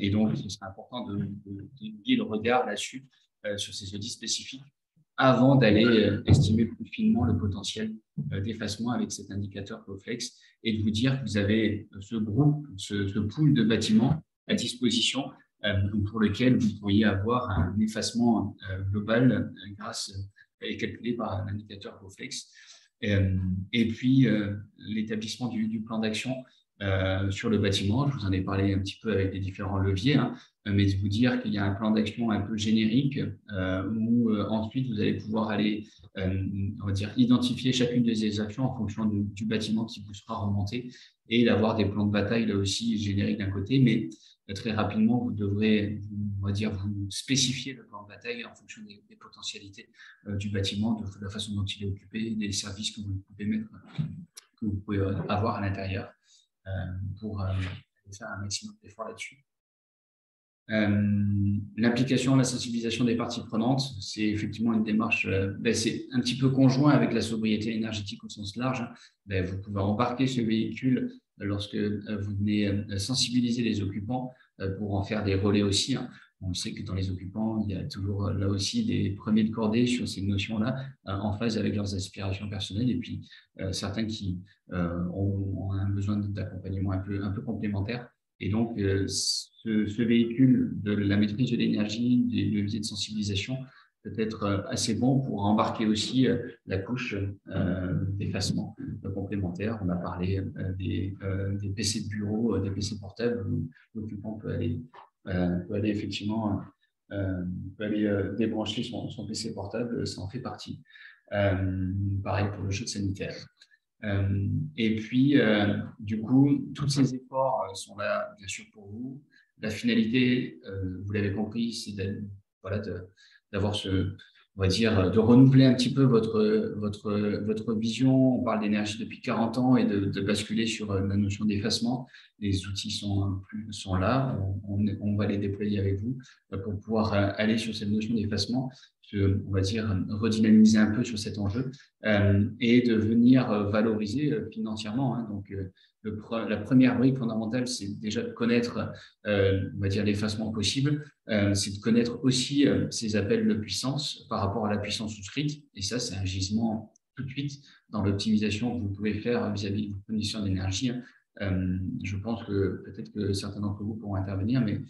Et donc, ce serait important de guider le regard là-dessus sur ces audits spécifiques avant d'aller estimer plus finement le potentiel d'effacement avec cet indicateur GoFlex et de vous dire que vous avez ce groupe, ce pool de bâtiments à disposition pour lequel vous pourriez avoir un effacement global grâce et calculé par l'indicateur GoFlex. Et puis, l'établissement du plan d'action sur le bâtiment. Je vous en ai parlé un petit peu avec les différents leviers, mais de vous dire qu'il y a un plan d'action un peu générique où ensuite vous allez pouvoir aller, on va dire, identifier chacune de ces actions en fonction du bâtiment qui vous sera remonté et d'avoir des plans de bataille là aussi génériques d'un côté, mais très rapidement, vous devrez, on va dire, vous spécifier le plan de bataille en fonction des potentialités du bâtiment, de la façon dont il est occupé, des services que vous pouvez mettre, que vous pouvez avoir à l'intérieur pour faire un maximum d'efforts là-dessus. L'implication, la sensibilisation des parties prenantes, c'est effectivement une démarche, c'est un petit peu conjoint avec la sobriété énergétique au sens large. Vous pouvez embarquer ce véhicule lorsque vous venez sensibiliser les occupants pour en faire des relais aussi. On sait que dans les occupants, il y a toujours là aussi des premiers de cordée sur ces notions-là, en phase avec leurs aspirations personnelles, et puis certains qui ont un besoin d'accompagnement un peu complémentaire. Et donc, ce véhicule de la maîtrise de l'énergie, des leviers de sensibilisation, peut être assez bon pour embarquer aussi la couche d'effacement complémentaire. On a parlé des PC de bureau, des PC portables, où l'occupant peut aller effectivement débrancher son PC portable, ça en fait partie. Pareil pour le jeu sanitaire. Et puis, du coup, tous ces efforts sont là, bien sûr, pour vous. La finalité, vous l'avez compris, c'est d'avoir on va dire, de renouveler un petit peu votre vision. On parle d'énergie depuis 40 ans et de basculer sur la notion d'effacement. Les outils sont là, on va les déployer avec vous pour pouvoir aller sur cette notion d'effacement, on va dire, redynamiser un peu sur cet enjeu et de venir valoriser financièrement. Donc, la première brique fondamentale, c'est déjà de connaître, on va dire, l'effacement possible. C'est de connaître aussi ces appels de puissance par rapport à la puissance souscrite. Et ça, c'est un gisement tout de suite dans l'optimisation que vous pouvez faire vis-à-vis de vos conditions d'énergie Je pense que peut-être que certains d'entre vous pourront intervenir, mais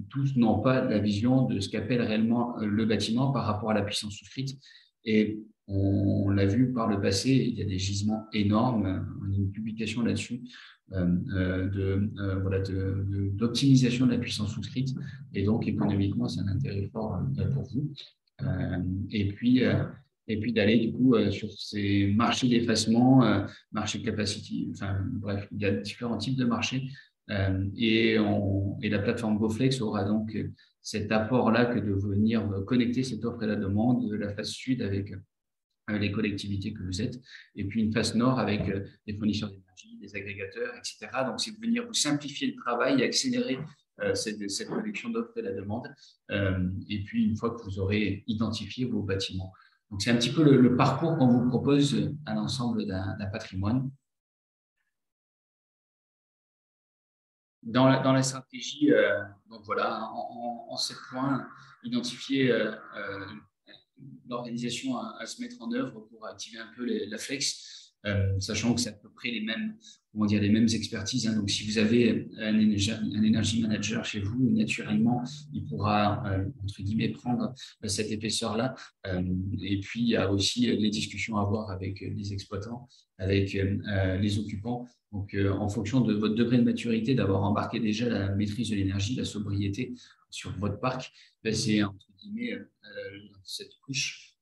tous n'ont pas la vision de ce qu'appelle réellement le bâtiment par rapport à la puissance souscrite. Et on l'a vu par le passé, il y a des gisements énormes. On a une publication là-dessus d'optimisation de la puissance souscrite. Et donc, économiquement, c'est un intérêt fort pour vous. Et puis d'aller du coup sur ces marchés d'effacement, marché capacity, enfin bref, il y a différents types de marchés. Et la plateforme GoFlex aura donc cet apport-là que de venir connecter cette offre et la demande de la face sud avec les collectivités que vous êtes, et puis une face nord avec des fournisseurs d'énergie, des agrégateurs, etc. Donc, c'est de venir vous simplifier le travail et accélérer cette collection d'offres et la demande. Et puis, une fois que vous aurez identifié vos bâtiments. Donc, c'est un petit peu le parcours qu'on vous propose à l'ensemble d'un patrimoine. Dans la stratégie, donc voilà, en 7 points, identifier l'organisation à se mettre en œuvre pour activer un peu la flex, sachant que c'est à peu près les mêmes expertises. Hein. Donc, si vous avez un energy manager chez vous, naturellement, il pourra, entre guillemets, prendre cette épaisseur-là. Et puis, il y a aussi les discussions à avoir avec les exploitants, avec les occupants. Donc, en fonction de votre degré de maturité, d'avoir embarqué déjà la maîtrise de l'énergie, la sobriété sur votre parc, c'est, entre guillemets, cette couche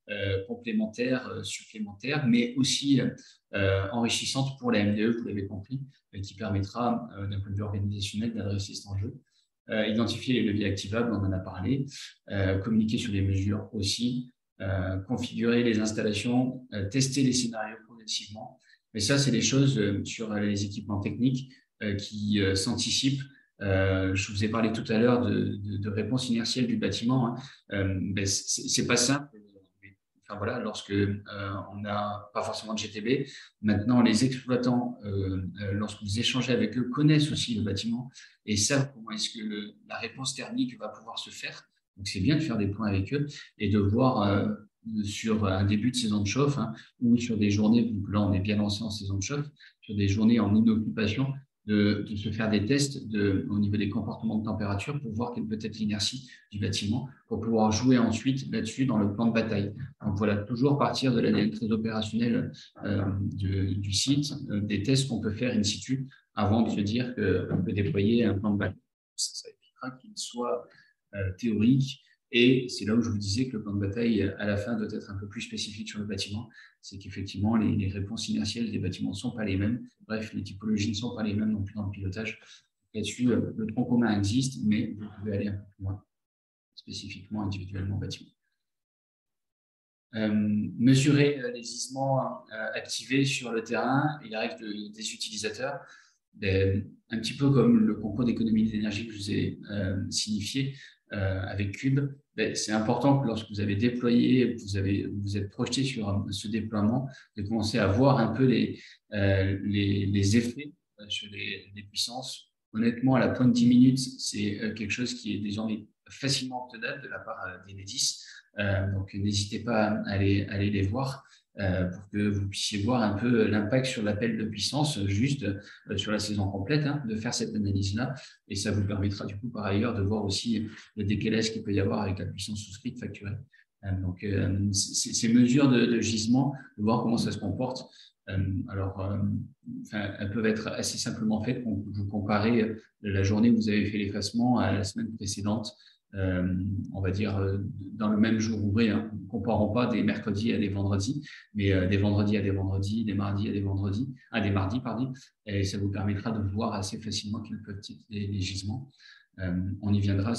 complémentaire, supplémentaire, mais aussi enrichissante pour la MDE, vous l'avez compris, qui permettra, d'un point de vue organisationnel, d'adresser cet enjeu. Identifier les leviers activables, on en a parlé, communiquer sur les mesures aussi, configurer les installations, tester les scénarios progressivement. Mais ça, c'est des choses sur les équipements techniques qui s'anticipent. Je vous ai parlé tout à l'heure de réponse inertielle du bâtiment. Ben, c'est pas simple. Enfin, voilà, lorsque on n'a pas forcément de GTB. Maintenant, les exploitants, lorsque vous échangez avec eux, connaissent aussi le bâtiment et savent comment est-ce que la réponse thermique va pouvoir se faire. Donc, c'est bien de faire des points avec eux et de voir sur un début de saison de chauffe ou sur des journées, donc là, on est bien lancé en saison de chauffe, sur des journées en inoccupation, de se faire des tests au niveau des comportements de température pour voir quelle peut être l'inertie du bâtiment pour pouvoir jouer ensuite là-dessus dans le plan de bataille. Donc voilà, toujours partir de l'analyse très opérationnelle du site, des tests qu'on peut faire in situ avant de se dire qu'on peut déployer un plan de bataille. Ça évitera qu'il soit théorique. Et c'est là où je vous disais que le plan de bataille, à la fin, doit être un peu plus spécifique sur le bâtiment. C'est qu'effectivement, les réponses inertielles des bâtiments ne sont pas les mêmes. Bref, les typologies ne sont pas les mêmes non plus dans le pilotage. Là-dessus, le tronc commun existe, mais vous pouvez aller un peu plus loin, spécifiquement, individuellement, bâtiment. Mesurer les gisements activés sur le terrain et les règles des utilisateurs. Un petit peu comme le concours d'économie d'énergie que je vous ai signifié avec Cube, c'est important que lorsque vous avez déployé, vous êtes projeté sur ce déploiement, de commencer à voir un peu les effets sur les puissances. Honnêtement, à la pointe 10 minutes, c'est quelque chose qui est désormais facilement obtenable de la part d'Enedis. Donc, n'hésitez pas à aller les voir. Pour que vous puissiez voir un peu l'impact sur l'appel de puissance juste sur la saison complète, de faire cette analyse-là. Et ça vous permettra du coup par ailleurs de voir aussi le décalage qu'il peut y avoir avec la puissance souscrite facturée. Donc, ces mesures de gisement, de voir comment ça se comporte. Elles peuvent être assez simplement faites. Vous comparez la journée où vous avez fait l'effacement à la semaine précédente. On va dire dans le même jour ouvré, ne comparons pas des mercredis à des vendredis, mais des vendredis à des vendredis, des mardis à des mardis, pardon, et ça vous permettra de voir assez facilement quels peuvent être les gisements. On y viendra,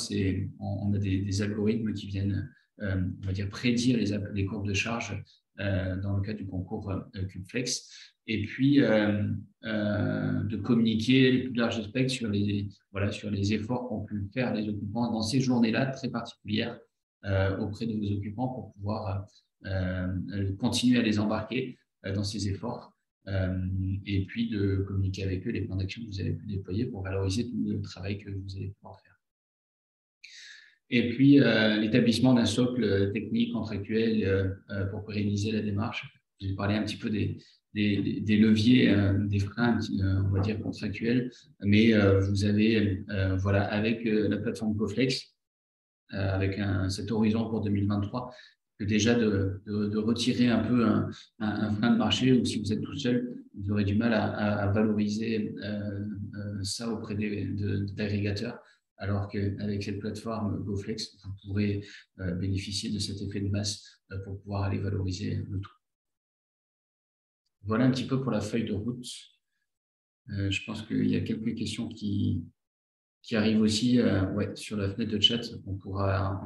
on a des algorithmes qui viennent, on va dire, prédire les courbes de charge dans le cadre du concours CubeFlex. Et puis de communiquer le plus large spectre sur les efforts qu'ont pu faire les occupants dans ces journées-là très particulières auprès de vos occupants pour pouvoir continuer à les embarquer dans ces efforts et puis de communiquer avec eux les plans d'action que vous avez pu déployer pour valoriser tout le travail que vous allez pouvoir faire. Et puis l'établissement d'un socle technique, contractuel pour pérenniser la démarche. Je vais parler un petit peu des des leviers, des freins, on va dire contractuels, mais vous avez, voilà, avec la plateforme GoFlex, avec cet horizon pour 2023, que déjà de retirer un peu un frein de marché, ou si vous êtes tout seul, vous aurez du mal à valoriser ça auprès d'agrégateurs, alors qu'avec cette plateforme GoFlex, vous pourrez bénéficier de cet effet de masse pour pouvoir aller valoriser le tout. Voilà un petit peu pour la feuille de route. Je pense qu'il y a quelques questions qui arrivent aussi ouais, sur la fenêtre de chat. On pourra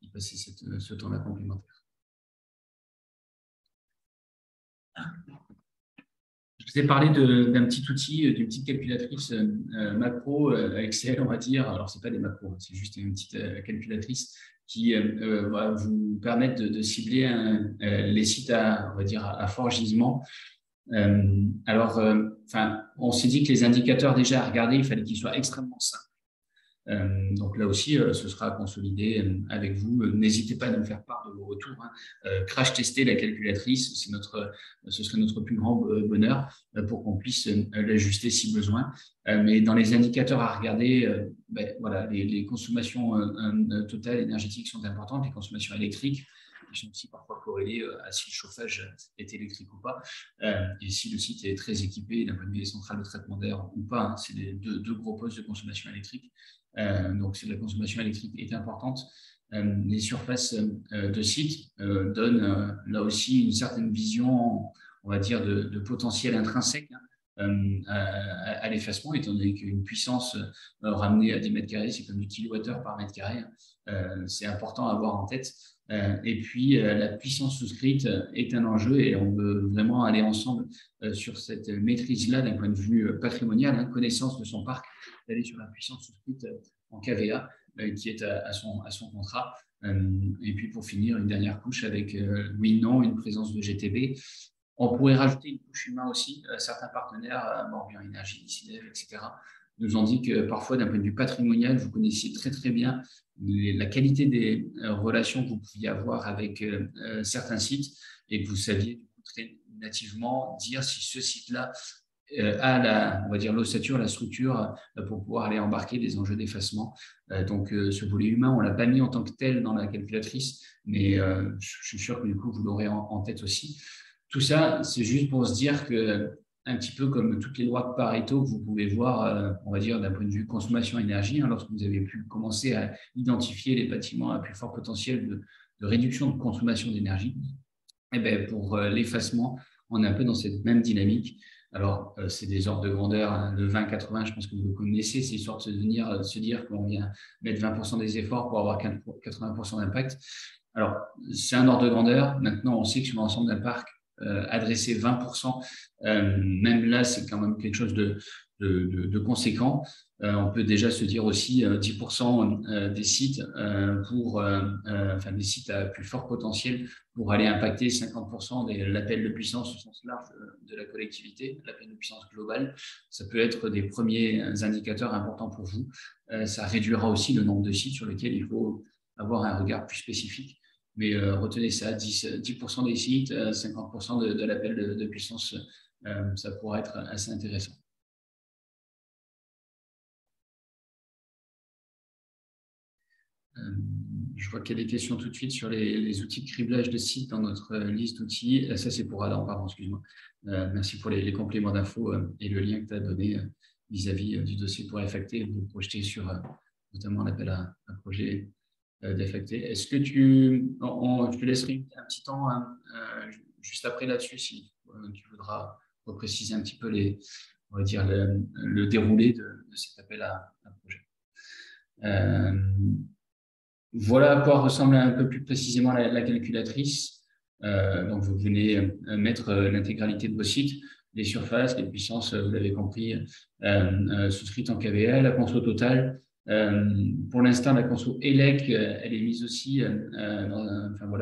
y passer ce temps-là complémentaire. Je vous ai parlé d'un petit outil, d'une petite calculatrice macro, Excel, on va dire. Alors, ce n'est pas des macros, c'est juste une petite calculatrice qui va vous permettre de cibler les sites on va dire, à fort gisement. On s'est dit que les indicateurs déjà à regarder, il fallait qu'ils soient extrêmement simples. Donc là aussi, ce sera à consolider avec vous. N'hésitez pas à nous faire part de vos retours. Crash tester la calculatrice, ce serait notre plus grand bonheur pour qu'on puisse l'ajuster si besoin. Mais dans les indicateurs à regarder, voilà, les consommations totales énergétiques sont importantes, les consommations électriques. Ils sont aussi parfois corrélés à si le chauffage est électrique ou pas, et si le site est très équipé d'un point de vue des centrales de traitement d'air ou pas. Hein, c'est deux gros postes de consommation électrique. Donc, la consommation électrique est importante. Les surfaces de site donnent là aussi une certaine vision, on va dire, de potentiel intrinsèque à l'effacement, étant donné qu'une puissance ramenée à des mètres carrés, c'est comme du kilowattheure par mètre carré. C'est important à avoir en tête. Et puis, la puissance souscrite est un enjeu et on veut vraiment aller ensemble sur cette maîtrise-là d'un point de vue patrimonial, connaissance de son parc, d'aller sur la puissance souscrite en KVA qui est à son contrat. Et puis, pour finir, une dernière couche avec oui, non, une présence de GTB. On pourrait rajouter une couche humain aussi. Certains partenaires, Morbihan Énergie, ICDF, etc., nous ont dit que parfois, d'un point de vue patrimonial, vous connaissiez très, très bien la qualité des relations que vous pouviez avoir avec certains sites et que vous saviez très nativement dire si ce site-là a on va dire, l'ossature, la structure pour pouvoir aller embarquer des enjeux d'effacement. Donc, ce volet humain, on ne l'a pas mis en tant que tel dans la calculatrice, mais je suis sûr que du coup, vous l'aurez en tête aussi. Tout ça, c'est juste pour se dire que un petit peu comme toutes les lois de Pareto que vous pouvez voir, on va dire, d'un point de vue consommation énergie, lorsque vous avez pu commencer à identifier les bâtiments à plus fort potentiel de réduction de consommation d'énergie, et bien pour l'effacement, on est un peu dans cette même dynamique. Alors, c'est des ordres de grandeur, le 20-80, je pense que vous le connaissez, c'est histoire de se dire qu'on vient mettre 20% des efforts pour avoir 80% d'impact. Alors, c'est un ordre de grandeur. Maintenant, on sait que sur l'ensemble d'un parc, adresser 20%, même là, c'est quand même quelque chose de conséquent. On peut déjà se dire aussi 10% des sites des sites à plus fort potentiel pour aller impacter 50% de l'appel de puissance au sens large de la collectivité, l'appel de puissance globale. Ça peut être des premiers indicateurs importants pour vous. Ça réduira aussi le nombre de sites sur lesquels il faut avoir un regard plus spécifique. Mais retenez ça, 10% des sites, 50% de l'appel de puissance, ça pourrait être assez intéressant. Je vois qu'il y a des questions tout de suite sur les outils de criblage de sites dans notre liste d'outils. Ça, c'est pour Adam, pardon, excuse-moi. Merci pour les compléments d'infos et le lien que tu as donné vis-à-vis du dossier pour affecter, vous projeter sur notamment l'appel à projet d'affecter. Est-ce que je te laisserai un petit temps juste après là-dessus si tu voudras repréciser un petit peu on va dire le déroulé de cet appel à projet. Voilà à quoi ressemble un peu plus précisément la calculatrice. Donc, vous venez mettre l'intégralité de vos sites, les surfaces, les puissances, vous l'avez compris, souscrites en KVA, la conso totale. Pour l'instant, la conso ELEC, elle est mise aussi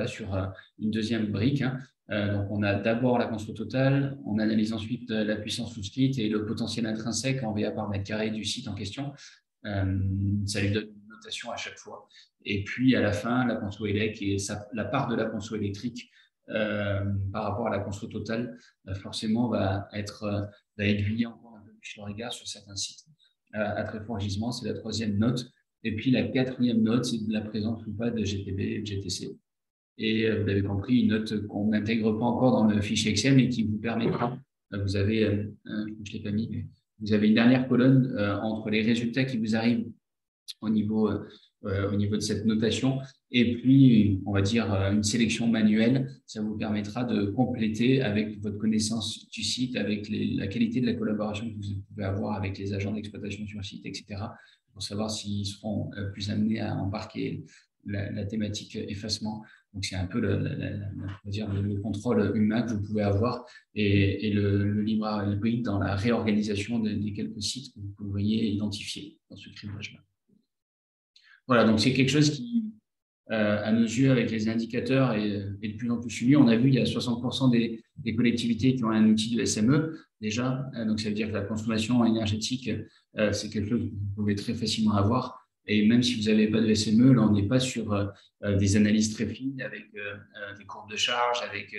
sur une deuxième brique. Donc, on a d'abord la conso totale, on analyse ensuite la puissance souscrite et le potentiel intrinsèque en VA par mètre carré du site en question. Ça lui donne une notation à chaque fois. Et puis, à la fin, la conso ELEC et la part de la conso électrique par rapport à la conso totale, forcément va aiguiller encore un peu plus le regard sur certains sites à très fort gisement. C'est la troisième note. Et puis la quatrième note, c'est de la présence ou pas de GTB et de GTC. Et vous l'avez compris, une note qu'on n'intègre pas encore dans le fichier Excel, mais qui vous permettra, vous avez, je l'ai pas mis, mais vous avez une dernière colonne entre les résultats qui vous arrivent au niveau de cette notation, et puis, on va dire, une sélection manuelle. Ça vous permettra de compléter avec votre connaissance du site, avec la qualité de la collaboration que vous pouvez avoir avec les agents d'exploitation sur le site, etc., pour savoir s'ils seront plus amenés à embarquer la thématique effacement. Donc, c'est un peu le contrôle humain que vous pouvez avoir et le libre arbitre dans la réorganisation des quelques sites que vous pourriez identifier dans ce criblage-là. Voilà, donc c'est quelque chose qui, à nos yeux, avec les indicateurs, est de plus en plus suivi. On a vu, il y a 60% des collectivités qui ont un outil de SME déjà. Donc, ça veut dire que la consommation énergétique, c'est quelque chose que vous pouvez très facilement avoir. Et même si vous n'avez pas de SME, là, on n'est pas sur des analyses très fines avec des courbes de charge, avec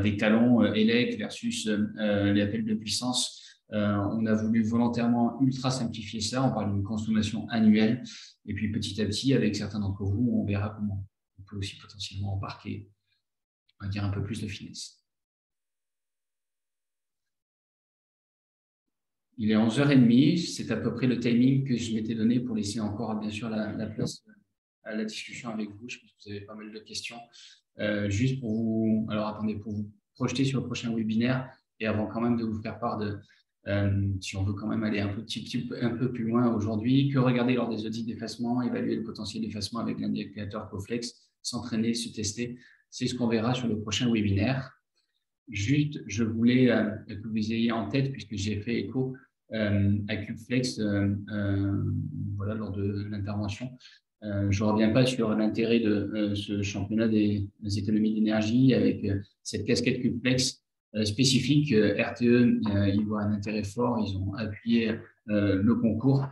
des talons ELEC versus les appels de puissance. On a voulu volontairement ultra simplifier ça. On parle d'une consommation annuelle. Et puis petit à petit, avec certains d'entre vous, on verra comment on peut aussi potentiellement embarquer, on va dire, un peu plus de finesse. Il est 11h30. C'est à peu près le timing que je m'étais donné pour laisser encore, bien sûr, la place à la discussion avec vous. Je pense que vous avez pas mal de questions. Juste pour vous, alors attendez, pour vous projeter sur le prochain webinaire et avant quand même de vous faire part de, si on veut quand même aller un peu plus loin aujourd'hui, que regarder lors des audits d'effacement, évaluer le potentiel d'effacement avec l'indicateur Coflex, s'entraîner, se tester. C'est ce qu'on verra sur le prochain webinaire. Juste, je voulais que vous ayez en tête, puisque j'ai fait écho à Cubeflex voilà, lors de l'intervention. Je ne reviens pas sur l'intérêt de ce championnat des économies d'énergie avec cette casquette Cubeflex spécifique. RTE, ils voient un intérêt fort, ils ont appuyé le concours.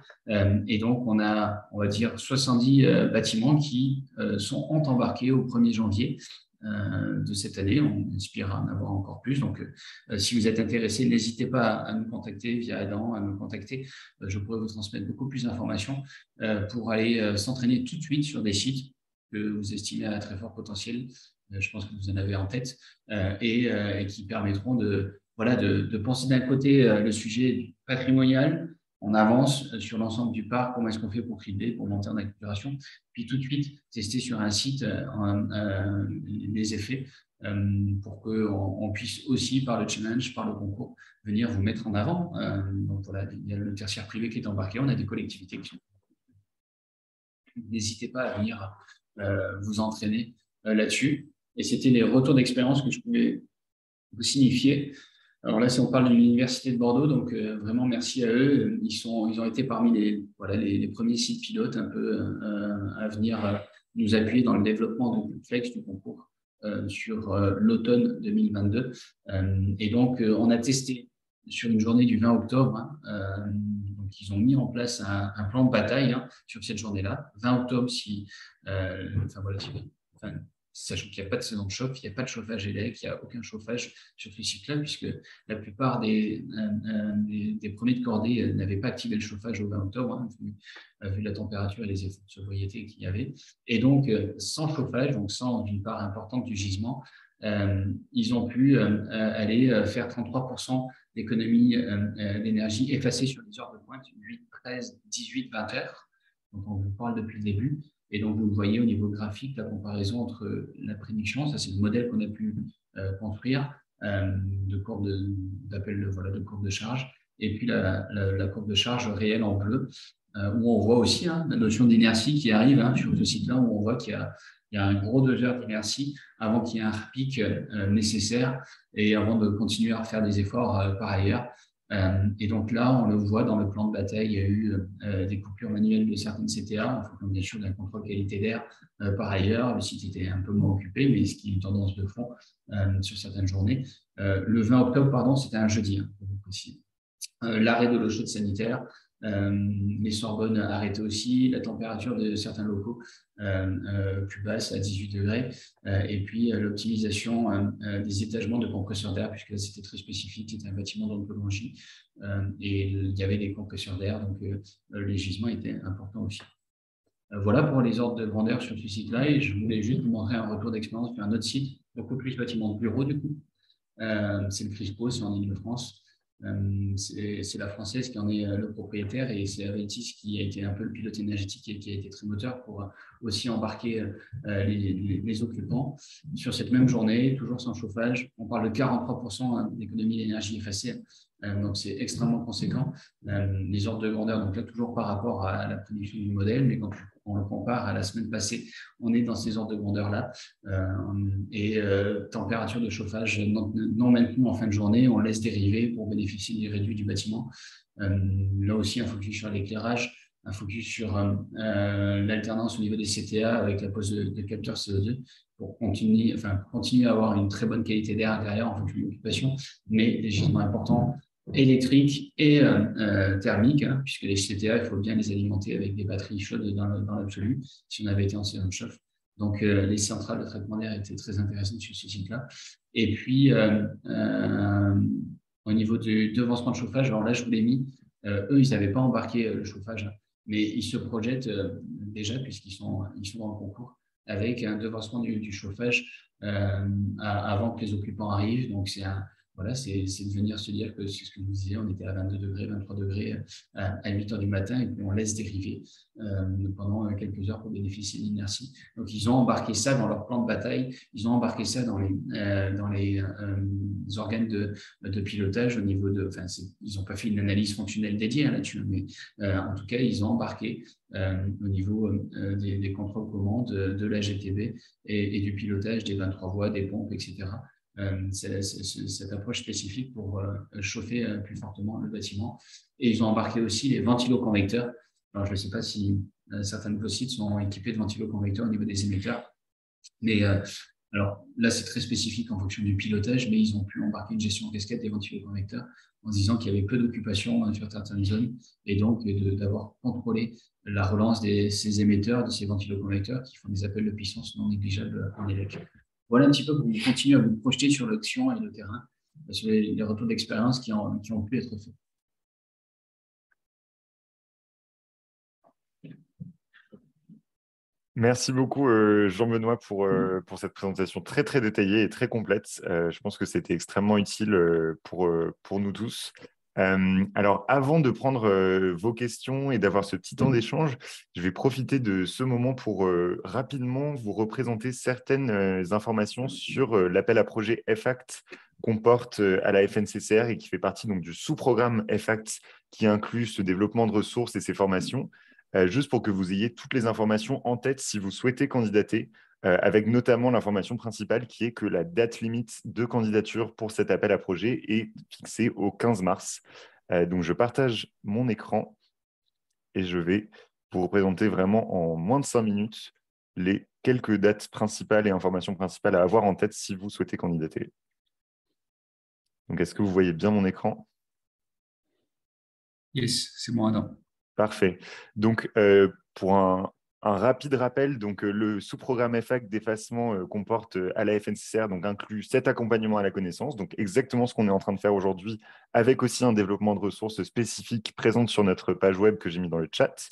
Et donc, on a, on va dire, 70 bâtiments qui ont embarqué au 1er janvier de cette année. On espère en avoir encore plus. Donc, si vous êtes intéressé, n'hésitez pas à nous contacter via Adam, à me contacter. Je pourrais vous transmettre beaucoup plus d'informations pour aller s'entraîner tout de suite sur des sites que vous estimez à très fort potentiel. Je pense que vous en avez en tête et qui permettront de penser d'un côté le sujet patrimonial. On avance sur l'ensemble du parc, comment est-ce qu'on fait pour cribler, pour monter en accélération, puis tout de suite tester sur un site les effets pour qu'on puisse aussi, par le challenge, par le concours, venir vous mettre en avant. Donc voilà, il y a le tertiaire privé qui est embarqué, on a des collectivités qui sont. N'hésitez pas à venir vous entraîner là-dessus. Et c'était les retours d'expérience que je pouvais vous signifier. Alors là, si on parle de l'Université de Bordeaux, donc vraiment merci à eux. Ils ont été parmi les premiers sites pilotes un peu à venir nous appuyer dans le développement de Cubeflex du concours sur l'automne 2022. Et donc, on a testé sur une journée du 20 octobre. Donc, ils ont mis en place un plan de bataille sur cette journée-là. 20 octobre, sachant qu'il n'y a pas de saison de chauffe, il n'y a pas de chauffage ELEC, il n'y a aucun chauffage sur ce site-là, puisque la plupart des premiers de cordée n'avaient pas activé le chauffage au 20 octobre, vu la température et les efforts de sobriété qu'il y avait. Et donc, sans chauffage, donc sans une part importante du gisement, ils ont pu aller faire 33% d'économie d'énergie effacée sur les heures de pointe, 8, 13, 18, 20 heures. Donc, on vous parle depuis le début. Et donc, vous voyez au niveau graphique la comparaison entre la prédiction, ça c'est le modèle qu'on a pu construire, de courbe de courbe de charge, et puis la courbe de charge réelle en bleu, où on voit aussi la notion d'inertie qui arrive sur ce site-là, où on voit qu'il y a un gros doseur d'inertie avant qu'il y ait un repic nécessaire et avant de continuer à faire des efforts par ailleurs. Et donc là, on le voit dans le plan de bataille, il y a eu des coupures manuelles de certaines CTA, en fonction bien sûr d'un contrôle qualité d'air. Par ailleurs, le site était un peu moins occupé, mais ce qui est une tendance de fond sur certaines journées. Le 20 octobre, pardon, c'était un jeudi, pour vous préciser. L'arrêt de l'eau chaude sanitaire, Les Sorbonnes arrêtées aussi, la température de certains locaux plus basse à 18 degrés, et puis l'optimisation des étagements de compresseurs d'air, puisque là c'était très spécifique, c'était un bâtiment d'oncologie, et il y avait des compresseurs d'air, donc les gisements étaient importants aussi. Voilà pour les ordres de grandeur sur ce site-là, et je voulais juste vous montrer un retour d'expérience sur un autre site, beaucoup plus bâtiment de bureau du coup. C'est le Crispo, c'est en Ile-de-France. C'est la française qui en est le propriétaire, et c'est Aventis qui a été un peu le pilote énergétique et qui a été très moteur pour aussi embarquer les occupants. Sur cette même journée, toujours sans chauffage, on parle de 43% d'économie d'énergie effacée, donc c'est extrêmement conséquent. Les ordres de grandeur, donc là toujours par rapport à la prédiction du modèle, mais quand on le compare à la semaine passée, on est dans ces ordres de grandeur-là. Température de chauffage non maintenue en fin de journée, on laisse dériver pour bénéficier des réduits du bâtiment. Là aussi, un focus sur l'éclairage, un focus sur l'alternance au niveau des CTA avec la pose de capteurs CO2 pour continuer à avoir une très bonne qualité d'air intérieur en fonction de l'occupation, mais des gisements importants électriques et thermiques, hein, puisque les CTA, il faut bien les alimenter avec des batteries chaudes dans l'absolu, si on avait été en saison de chauffe. Donc, les centrales de traitement d'air étaient très intéressantes sur ce site-là. Et puis, au niveau du devancement de chauffage, alors là, je vous l'ai mis, eux, ils n'avaient pas embarqué le chauffage, mais ils se projettent déjà, puisqu'ils sont dans le concours, avec un devancement du chauffage avant que les occupants arrivent. Donc, c'est de venir se dire que c'est ce que je vous disais, on était à 22 degrés, 23 degrés à 8 heures du matin, et puis on laisse dériver pendant quelques heures pour bénéficier de l'inertie. Donc, ils ont embarqué ça dans leur plan de bataille, ils ont embarqué ça dans les organes de pilotage au niveau de. Enfin, ils n'ont pas fait une analyse fonctionnelle dédiée là-dessus, mais en tout cas, ils ont embarqué au niveau des contrôles commandes de la GTB et du pilotage des 23 voies, des pompes, etc. Cette approche spécifique pour chauffer plus fortement le bâtiment. Et ils ont embarqué aussi les ventiloconvecteurs. Alors, je ne sais pas si certains de vos sites sont équipés de ventiloconvecteurs au niveau des émetteurs, mais alors là, c'est très spécifique en fonction du pilotage, mais ils ont pu embarquer une gestion en casquette des ventiloconvecteurs en disant qu'il y avait peu d'occupation sur certaines zones, et donc d'avoir contrôlé la relance de ces émetteurs, de ces ventiloconvecteurs qui font des appels de puissance non négligeables en élec. Voilà un petit peu pour vous continuer à vous projeter sur l'action et le terrain, sur les retours d'expérience qui ont pu être faits. Merci beaucoup, Jean-Benoît, pour cette présentation très, très détaillée et très complète. Je pense que c'était extrêmement utile pour nous tous. Alors, avant de prendre vos questions et d'avoir ce petit temps d'échange, je vais profiter de ce moment pour rapidement vous représenter certaines informations sur l'appel à projet FACT qu'on porte à la FNCCR et qui fait partie donc, du sous-programme FACT qui inclut ce développement de ressources et ces formations. Juste pour que vous ayez toutes les informations en tête si vous souhaitez candidater, avec notamment l'information principale qui est que la date limite de candidature pour cet appel à projet est fixée au 15 mars. Donc, je partage mon écran et je vais vous représenter vraiment en moins de 5 minutes les quelques dates principales et informations principales à avoir en tête si vous souhaitez candidater. Donc, est-ce que vous voyez bien mon écran? Yes, c'est bon, Adam. Parfait. Donc, pour un rapide rappel, donc, le sous-programme FACT d'effacement qu'on porte à la FNCCR donc, inclut 7 accompagnements à la connaissance, donc exactement ce qu'on est en train de faire aujourd'hui, avec aussi un développement de ressources spécifiques présentes sur notre page web que j'ai mis dans le chat,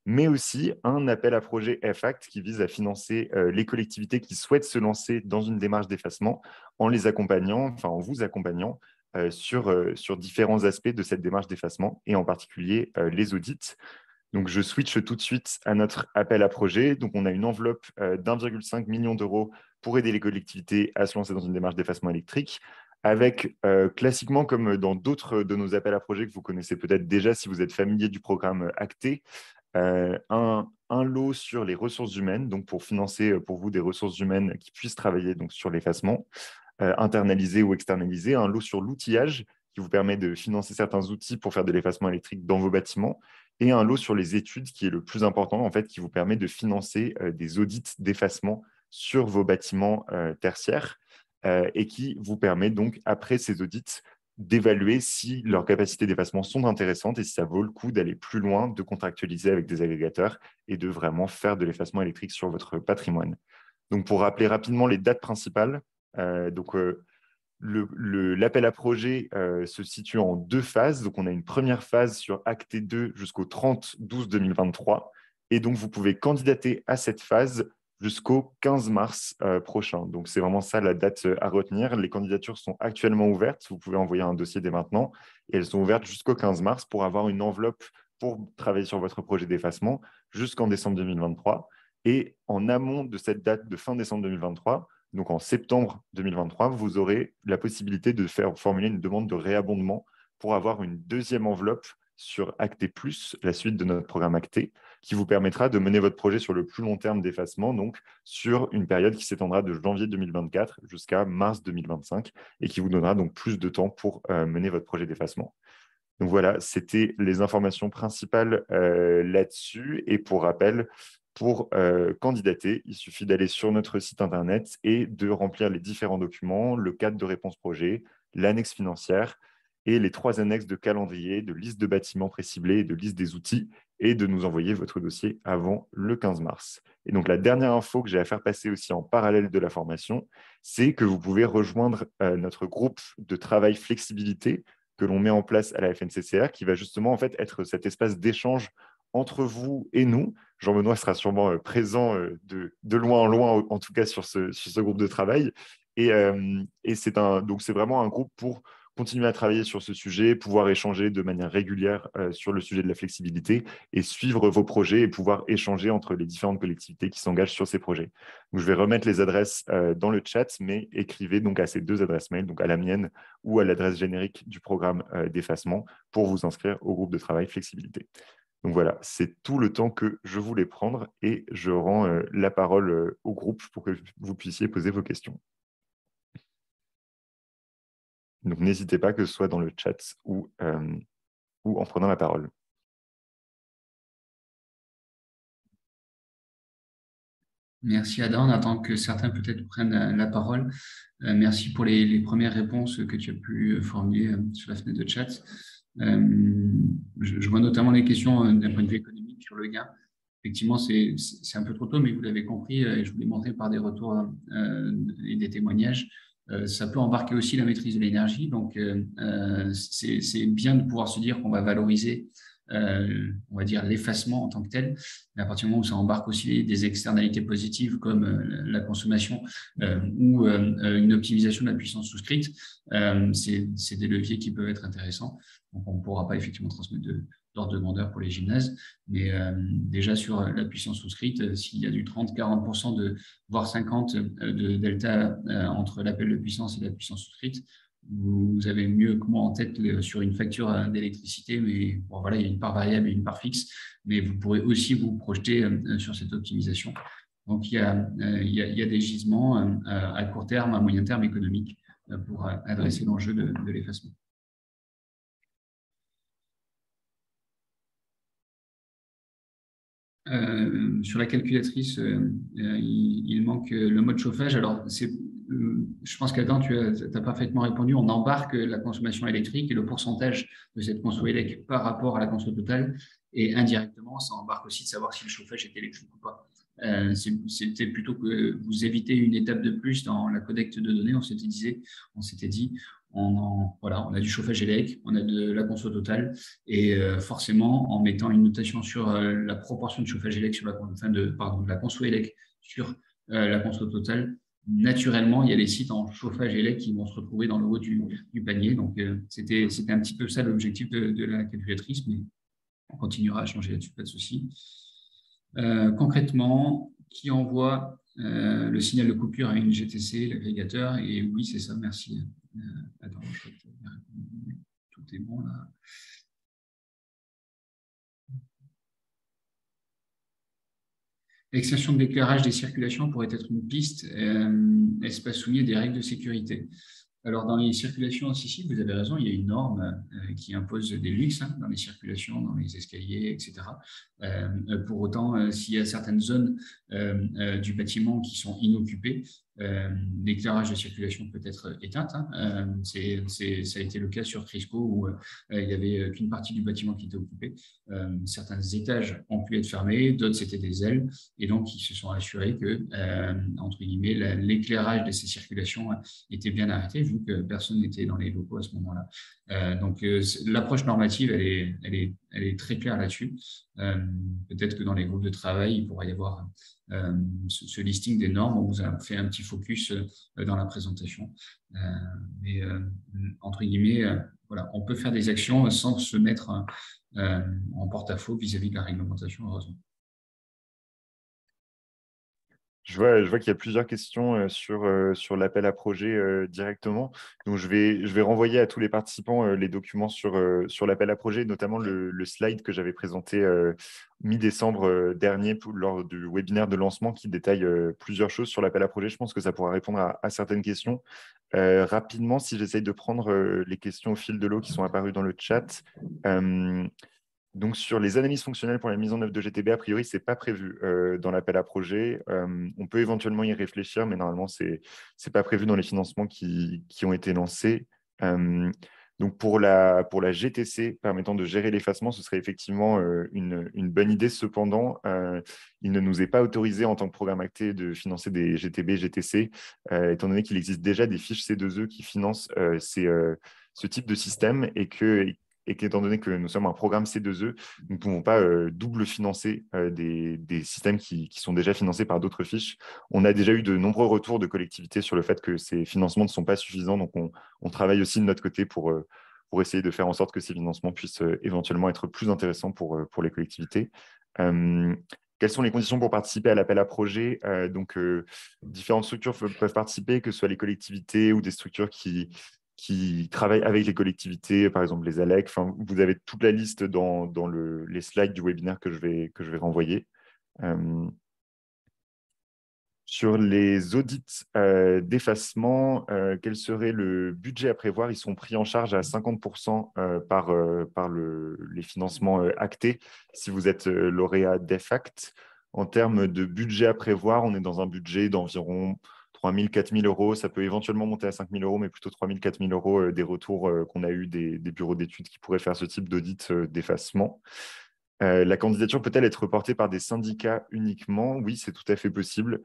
mais aussi un appel à projet FACT qui vise à financer les collectivités qui souhaitent se lancer dans une démarche d'effacement en les accompagnant, enfin en vous accompagnant, sur différents aspects de cette démarche d'effacement et en particulier les audits. Donc, je switch tout de suite à notre appel à projet. Donc, on a une enveloppe d'1,5 million d'euros pour aider les collectivités à se lancer dans une démarche d'effacement électrique avec, classiquement, comme dans d'autres de nos appels à projets que vous connaissez peut-être déjà si vous êtes familier du programme ACTE, un lot sur les ressources humaines, donc pour financer pour vous des ressources humaines qui puissent travailler donc, sur l'effacement, internalisé ou externalisé, un lot sur l'outillage qui vous permet de financer certains outils pour faire de l'effacement électrique dans vos bâtiments, et un lot sur les études qui est le plus important, en fait, qui vous permet de financer des audits d'effacement sur vos bâtiments tertiaires et qui vous permet donc, après ces audits, d'évaluer si leurs capacités d'effacement sont intéressantes et si ça vaut le coup d'aller plus loin, de contractualiser avec des agrégateurs et de vraiment faire de l'effacement électrique sur votre patrimoine. Donc, pour rappeler rapidement les dates principales, l'appel à projet se situe en 2 phases. Donc, on a une première phase sur Acté 2 jusqu'au 30/12/2023. Et donc, vous pouvez candidater à cette phase jusqu'au 15 mars prochain. Donc, c'est vraiment ça la date à retenir. Les candidatures sont actuellement ouvertes. Vous pouvez envoyer un dossier dès maintenant. Et elles sont ouvertes jusqu'au 15 mars pour avoir une enveloppe pour travailler sur votre projet d'effacement jusqu'en décembre 2023. Et en amont de cette date de fin décembre 2023, donc en septembre 2023, vous aurez la possibilité de formuler une demande de réabondement pour avoir une deuxième enveloppe sur Acté+, la suite de notre programme Acté, qui vous permettra de mener votre projet sur le plus long terme d'effacement, donc sur une période qui s'étendra de janvier 2024 jusqu'à mars 2025 et qui vous donnera donc plus de temps pour mener votre projet d'effacement. Donc voilà, c'était les informations principales là-dessus. Et pour rappel, pour candidater, il suffit d'aller sur notre site internet et de remplir les différents documents, le cadre de réponse projet, l'annexe financière et les 3 annexes de calendrier, de liste de bâtiments préciblés et de liste des outils, et de nous envoyer votre dossier avant le 15 mars. Et donc, la dernière info que j'ai à faire passer aussi en parallèle de la formation, c'est que vous pouvez rejoindre notre groupe de travail flexibilité que l'on met en place à la FNCCR, qui va justement en fait être cet espace d'échange entre vous et nous. Jean-Benoît sera sûrement présent de loin en loin, en tout cas sur ce groupe de travail. Et donc c'est vraiment un groupe pour continuer à travailler sur ce sujet, pouvoir échanger de manière régulière sur le sujet de la flexibilité et suivre vos projets et pouvoir échanger entre les différentes collectivités qui s'engagent sur ces projets. Donc, je vais remettre les adresses dans le chat, mais écrivez donc à ces 2 adresses mail, donc à la mienne ou à l'adresse générique du programme d'effacement pour vous inscrire au groupe de travail flexibilité. Donc voilà, c'est tout le temps que je voulais prendre et je rends la parole au groupe pour que vous puissiez poser vos questions. Donc, n'hésitez pas, que ce soit dans le chat ou en prenant la parole. Merci Adam. On attend que certains peut-être prennent la parole. Merci pour les premières réponses que tu as pu formuler sur la fenêtre de chat. Je vois notamment les questions d'un point de vue économique sur le gain. Effectivement, c'est un peu trop tôt, mais vous l'avez compris, et je vous l'ai montré par des retours et des témoignages. Ça peut embarquer aussi la maîtrise de l'énergie. Donc, c'est bien de pouvoir se dire qu'on va valoriser, on va dire, l'effacement en tant que tel. Mais à partir du moment où ça embarque aussi des externalités positives comme la consommation ou une optimisation de la puissance souscrite, c'est des leviers qui peuvent être intéressants. Donc, on ne pourra pas effectivement transmettre d'ordre de grandeur pour les gymnases, mais déjà sur la puissance souscrite, s'il y a du 30-40%, voire 50% de delta entre l'appel de puissance et la puissance souscrite, vous avez mieux que moi en tête sur une facture d'électricité, mais bon, voilà, il y a une part variable et une part fixe, mais vous pourrez aussi vous projeter sur cette optimisation. Donc, il y a des gisements à court terme, à moyen terme économique pour adresser l'enjeu de l'effacement. Sur la calculatrice, il manque le mode chauffage. Alors, je pense qu'Adam, tu as parfaitement répondu. On embarque la consommation électrique et le pourcentage de cette conso électrique par rapport à la conso totale. Et indirectement, ça embarque aussi de savoir si le chauffage est électrique ou pas. C'était plutôt que vous évitez une étape de plus dans la collecte de données. On s'était dit, on a du chauffage électrique, on a de la conso totale, et forcément, en mettant une notation sur la proportion de chauffage électrique sur de la conso électrique sur la conso totale, naturellement, il y a les sites en chauffage électrique qui vont se retrouver dans le haut du panier. Donc, c'était un petit peu ça l'objectif de la calculatrice, mais on continuera à changer là-dessus, pas de souci. Concrètement, qui envoie le signal de coupure à une GTC, l'agrégateur? Et oui, c'est ça, merci. Attends, je crois que tout est bon là. L'extension de l'éclairage des circulations pourrait être une piste. Est-ce pas soumis à des règles de sécurité? Alors, dans les circulations, si, vous avez raison, il y a une norme qui impose des luxes dans les circulations, dans les escaliers, etc. Pour autant, s'il y a certaines zones du bâtiment qui sont inoccupées, l'éclairage de circulation peut être éteinte. Hein. Ça a été le cas sur Crisco où il n'y avait qu'une partie du bâtiment qui était occupée. Certains étages ont pu être fermés, d'autres c'était des ailes, et donc ils se sont assurés que, entre guillemets, l'éclairage de ces circulations était bien arrêté, vu que personne n'était dans les locaux à ce moment-là. Donc l'approche normative, elle est très claire là-dessus. Peut-être que dans les groupes de travail, il pourrait y avoir ce listing des normes. On vous a fait un petit focus dans la présentation. Mais entre guillemets, voilà, on peut faire des actions sans se mettre en porte-à-faux vis-à-vis de la réglementation, heureusement. Je vois qu'il y a plusieurs questions sur l'appel à projet directement. Donc, je vais renvoyer à tous les participants les documents sur l'appel à projet, notamment le slide que j'avais présenté mi-décembre dernier lors du webinaire de lancement qui détaille plusieurs choses sur l'appel à projet. Je pense que ça pourra répondre à certaines questions. Rapidement, si j'essaye de prendre les questions au fil de l'eau qui sont apparues dans le chat. Donc, sur les analyses fonctionnelles pour la mise en œuvre de GTB, a priori, ce n'est pas prévu dans l'appel à projet. On peut éventuellement y réfléchir, mais normalement, ce n'est pas prévu dans les financements qui ont été lancés. Donc, pour la GTC permettant de gérer l'effacement, ce serait effectivement une bonne idée. Cependant, il ne nous est pas autorisé en tant que programme acté de financer des GTB, GTC, étant donné qu'il existe déjà des fiches C2E qui financent ce type de système et qu'étant donné que nous sommes un programme C2E, nous ne pouvons pas double financer des systèmes qui sont déjà financés par d'autres fiches. On a déjà eu de nombreux retours de collectivités sur le fait que ces financements ne sont pas suffisants, donc on travaille aussi de notre côté pour essayer de faire en sorte que ces financements puissent éventuellement être plus intéressants pour les collectivités. Quelles sont les conditions pour participer à l'appel à projet? Différentes structures peuvent participer, que ce soit les collectivités ou des structures qui travaillent avec les collectivités, par exemple les ALEC. Enfin, vous avez toute la liste dans les slides du webinaire que je vais renvoyer. Sur les audits d'effacement, quel serait le budget à prévoir? Ils sont pris en charge à 50% par les financements actés si vous êtes lauréat d'EFACT. En termes de budget à prévoir, on est dans un budget d'environ 3 000, 4 000 euros. Ça peut éventuellement monter à 5 000 euros, mais plutôt 3 000, 4 000 euros des retours qu'on a eu des bureaux d'études qui pourraient faire ce type d'audit d'effacement. La candidature peut-elle être reportée par des syndicats uniquement? Oui, c'est tout à fait possible.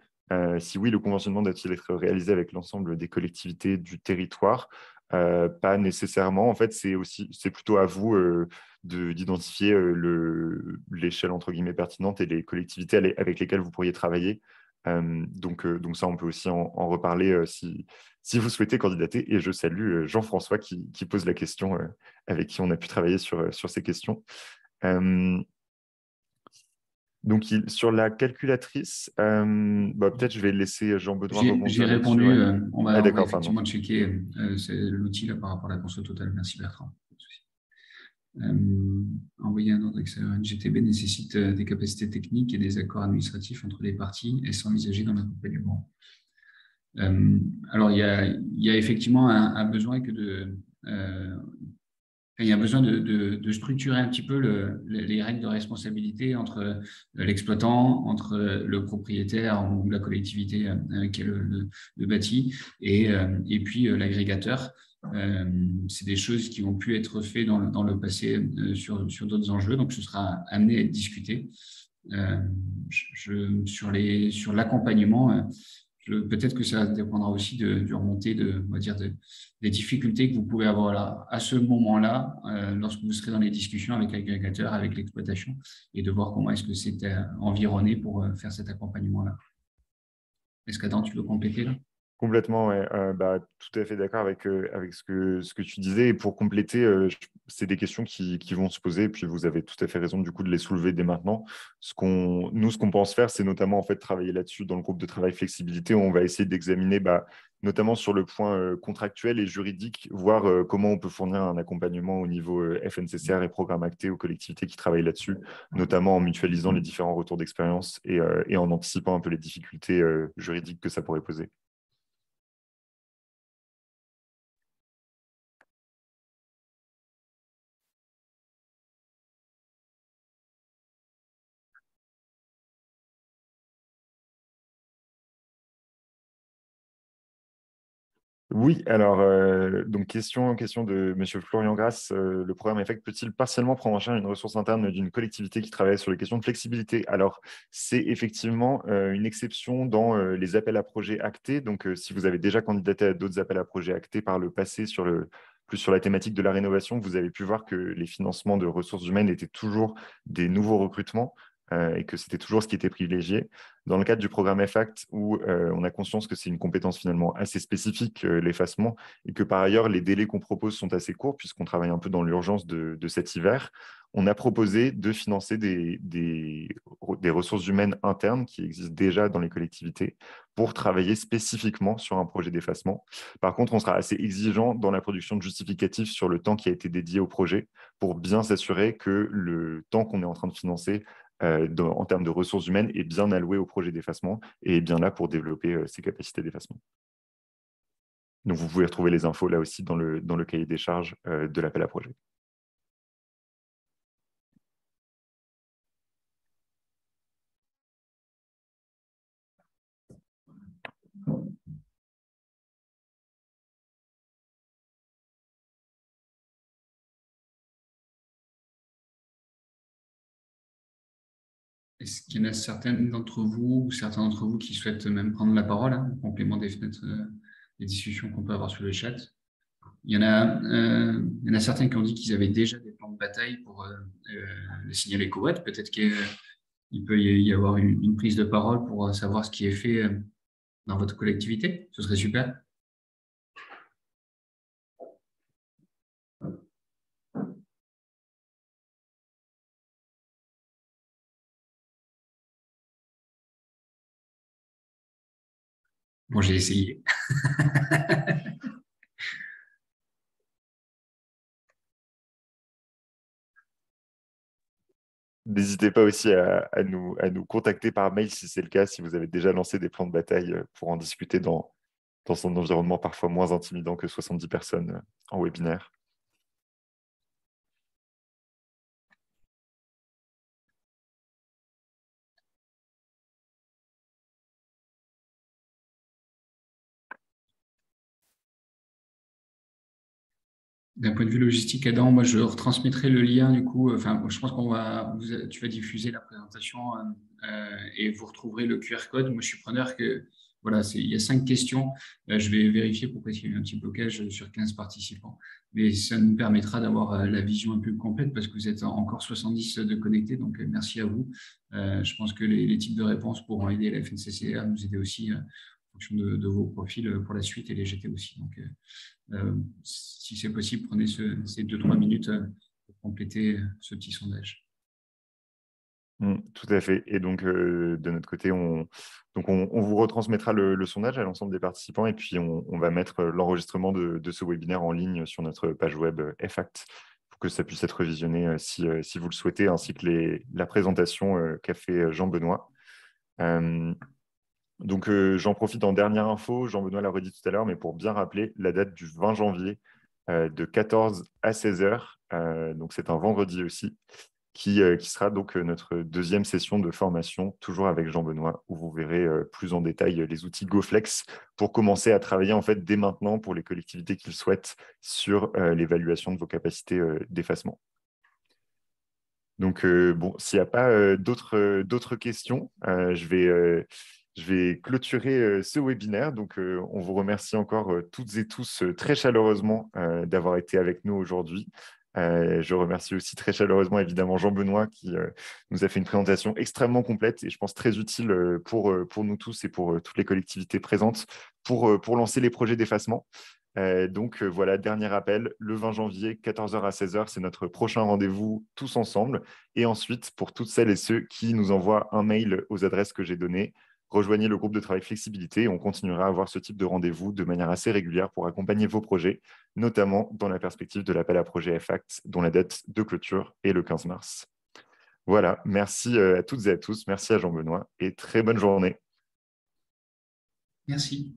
Si oui, le conventionnement doit-il être réalisé avec l'ensemble des collectivités du territoire? Pas nécessairement. En fait, c'est plutôt à vous d'identifier l'échelle entre guillemets pertinente et les collectivités avec lesquelles vous pourriez travailler. Donc ça, on peut aussi en reparler si vous souhaitez candidater. Et je salue Jean-François qui pose la question, avec qui on a pu travailler sur ces questions. Donc, sur la calculatrice, peut-être je vais laisser Jean-Benoît rebondir J'ai là-dessus. répondu, Ouais. on va D'accord, effectivement checker l'outil là, par rapport à la conso totale. Merci Bertrand. Envoyer un ordre extérieur NGTB nécessite des capacités techniques et des accords administratifs entre les parties et s'envisager dans l'accompagnement. Alors, il y a effectivement un besoin il y a besoin de structurer un petit peu les règles de responsabilité entre l'exploitant, entre le propriétaire ou la collectivité qui est le bâti et puis l'agrégateur. C'est des choses qui ont pu être faites dans le passé sur d'autres enjeux, donc ce sera amené à être discuté. Sur l'accompagnement, peut-être que ça dépendra aussi du remontée on va dire des difficultés que vous pouvez avoir là, à ce moment-là, lorsque vous serez dans les discussions avec l'agrégateur, avec l'exploitation, et de voir comment est-ce que c'est environné pour faire cet accompagnement-là. Est-ce qu'Adam, tu veux compléter là? Complètement, ouais. Tout à fait d'accord avec ce que tu disais. Et pour compléter, c'est des questions qui vont se poser. Et puis, vous avez tout à fait raison du coup de les soulever dès maintenant. Ce qu'on pense faire, c'est notamment en fait travailler là-dessus dans le groupe de travail flexibilité. Où on va essayer d'examiner, notamment sur le point contractuel et juridique, voir comment on peut fournir un accompagnement au niveau FNCCR et programme acté aux collectivités qui travaillent là-dessus, notamment en mutualisant les différents retours d'expérience et en anticipant un peu les difficultés juridiques que ça pourrait poser. Oui, alors, donc question de M. Florian Grasse. Le programme EFFECT peut-il partiellement prendre en charge une ressource interne d'une collectivité qui travaille sur les questions de flexibilité? Alors, c'est effectivement une exception dans les appels à projets actés. Donc, si vous avez déjà candidaté à d'autres appels à projets actés par le passé plus sur la thématique de la rénovation, vous avez pu voir que les financements de ressources humaines étaient toujours des nouveaux recrutements et que c'était toujours ce qui était privilégié. Dans le cadre du programme EFFACT, où on a conscience que c'est une compétence finalement assez spécifique, l'effacement, et que par ailleurs, les délais qu'on propose sont assez courts, puisqu'on travaille un peu dans l'urgence de cet hiver, on a proposé de financer des ressources humaines internes qui existent déjà dans les collectivités pour travailler spécifiquement sur un projet d'effacement. Par contre, on sera assez exigeant dans la production de justificatifs sur le temps qui a été dédié au projet pour bien s'assurer que le temps qu'on est en train de financer en termes de ressources humaines est bien alloué au projet d'effacement et est bien là pour développer ses capacités d'effacement. Donc, vous pouvez retrouver les infos là aussi dans le cahier des charges de l'appel à projet. Est-ce qu'il y en a certaines d'entre vous ou certains d'entre vous qui souhaitent même prendre la parole en complément des fenêtres, des discussions qu'on peut avoir sur le chat? Il y en a certains qui ont dit qu'ils avaient déjà des plans de bataille pour le signaler Koweït. Peut-être qu'il peut y avoir une prise de parole pour savoir ce qui est fait dans votre collectivité. Ce serait super. Bon, j'ai essayé. N'hésitez pas aussi à nous contacter par mail si c'est le cas, si vous avez déjà lancé des plans de bataille pour en discuter dans son environnement parfois moins intimidant que 70 personnes en webinaire. D'un point de vue logistique, Adam, moi, je retransmettrai le lien, du coup. Enfin, je pense tu vas diffuser la présentation et vous retrouverez le QR code. Moi, je suis preneur que, voilà, il y a 5 questions. Je vais vérifier pourquoi il y a eu un petit blocage sur 15 participants. Mais ça nous permettra d'avoir la vision un peu complète parce que vous êtes encore 70 de connectés. Donc, merci à vous. Je pense que les types de réponses pourront aider la FNCC à nous aider aussi en fonction de vos profils pour la suite et les GT aussi. Donc, si c'est possible, prenez ces 2-3 minutes pour compléter ce petit sondage. Tout à fait. Et donc, de notre côté, on vous retransmettra le sondage à l'ensemble des participants et puis on va mettre l'enregistrement de ce webinaire en ligne sur notre page web EFFACT pour que ça puisse être visionné si vous le souhaitez, ainsi que la présentation qu'a fait Jean-Benoît. Donc, j'en profite en dernière info, Jean-Benoît l'a redit tout à l'heure, mais pour bien rappeler la date du 20 janvier de 14 à 16 heures, donc c'est un vendredi aussi, qui sera donc notre deuxième session de formation, toujours avec Jean-Benoît, où vous verrez plus en détail les outils GoFlex pour commencer à travailler en fait dès maintenant pour les collectivités qui le souhaitent sur l'évaluation de vos capacités d'effacement. Donc, bon, s'il n'y a pas d'autres questions, je vais clôturer ce webinaire. Donc, on vous remercie encore toutes et tous très chaleureusement d'avoir été avec nous aujourd'hui. Je remercie aussi très chaleureusement, évidemment, Jean-Benoît qui nous a fait une présentation extrêmement complète et je pense très utile pour nous tous et pour toutes les collectivités présentes pour lancer les projets d'effacement. Donc, voilà, dernier rappel, le 20 janvier, 14 h à 16 h, c'est notre prochain rendez-vous tous ensemble. Et ensuite, pour toutes celles et ceux qui nous envoient un mail aux adresses que j'ai données, rejoignez le groupe de travail flexibilité et on continuera à avoir ce type de rendez-vous de manière assez régulière pour accompagner vos projets, notamment dans la perspective de l'appel à projet EFFACT, dont la date de clôture est le 15 mars. Voilà, merci à toutes et à tous, merci à Jean-Benoît et très bonne journée. Merci.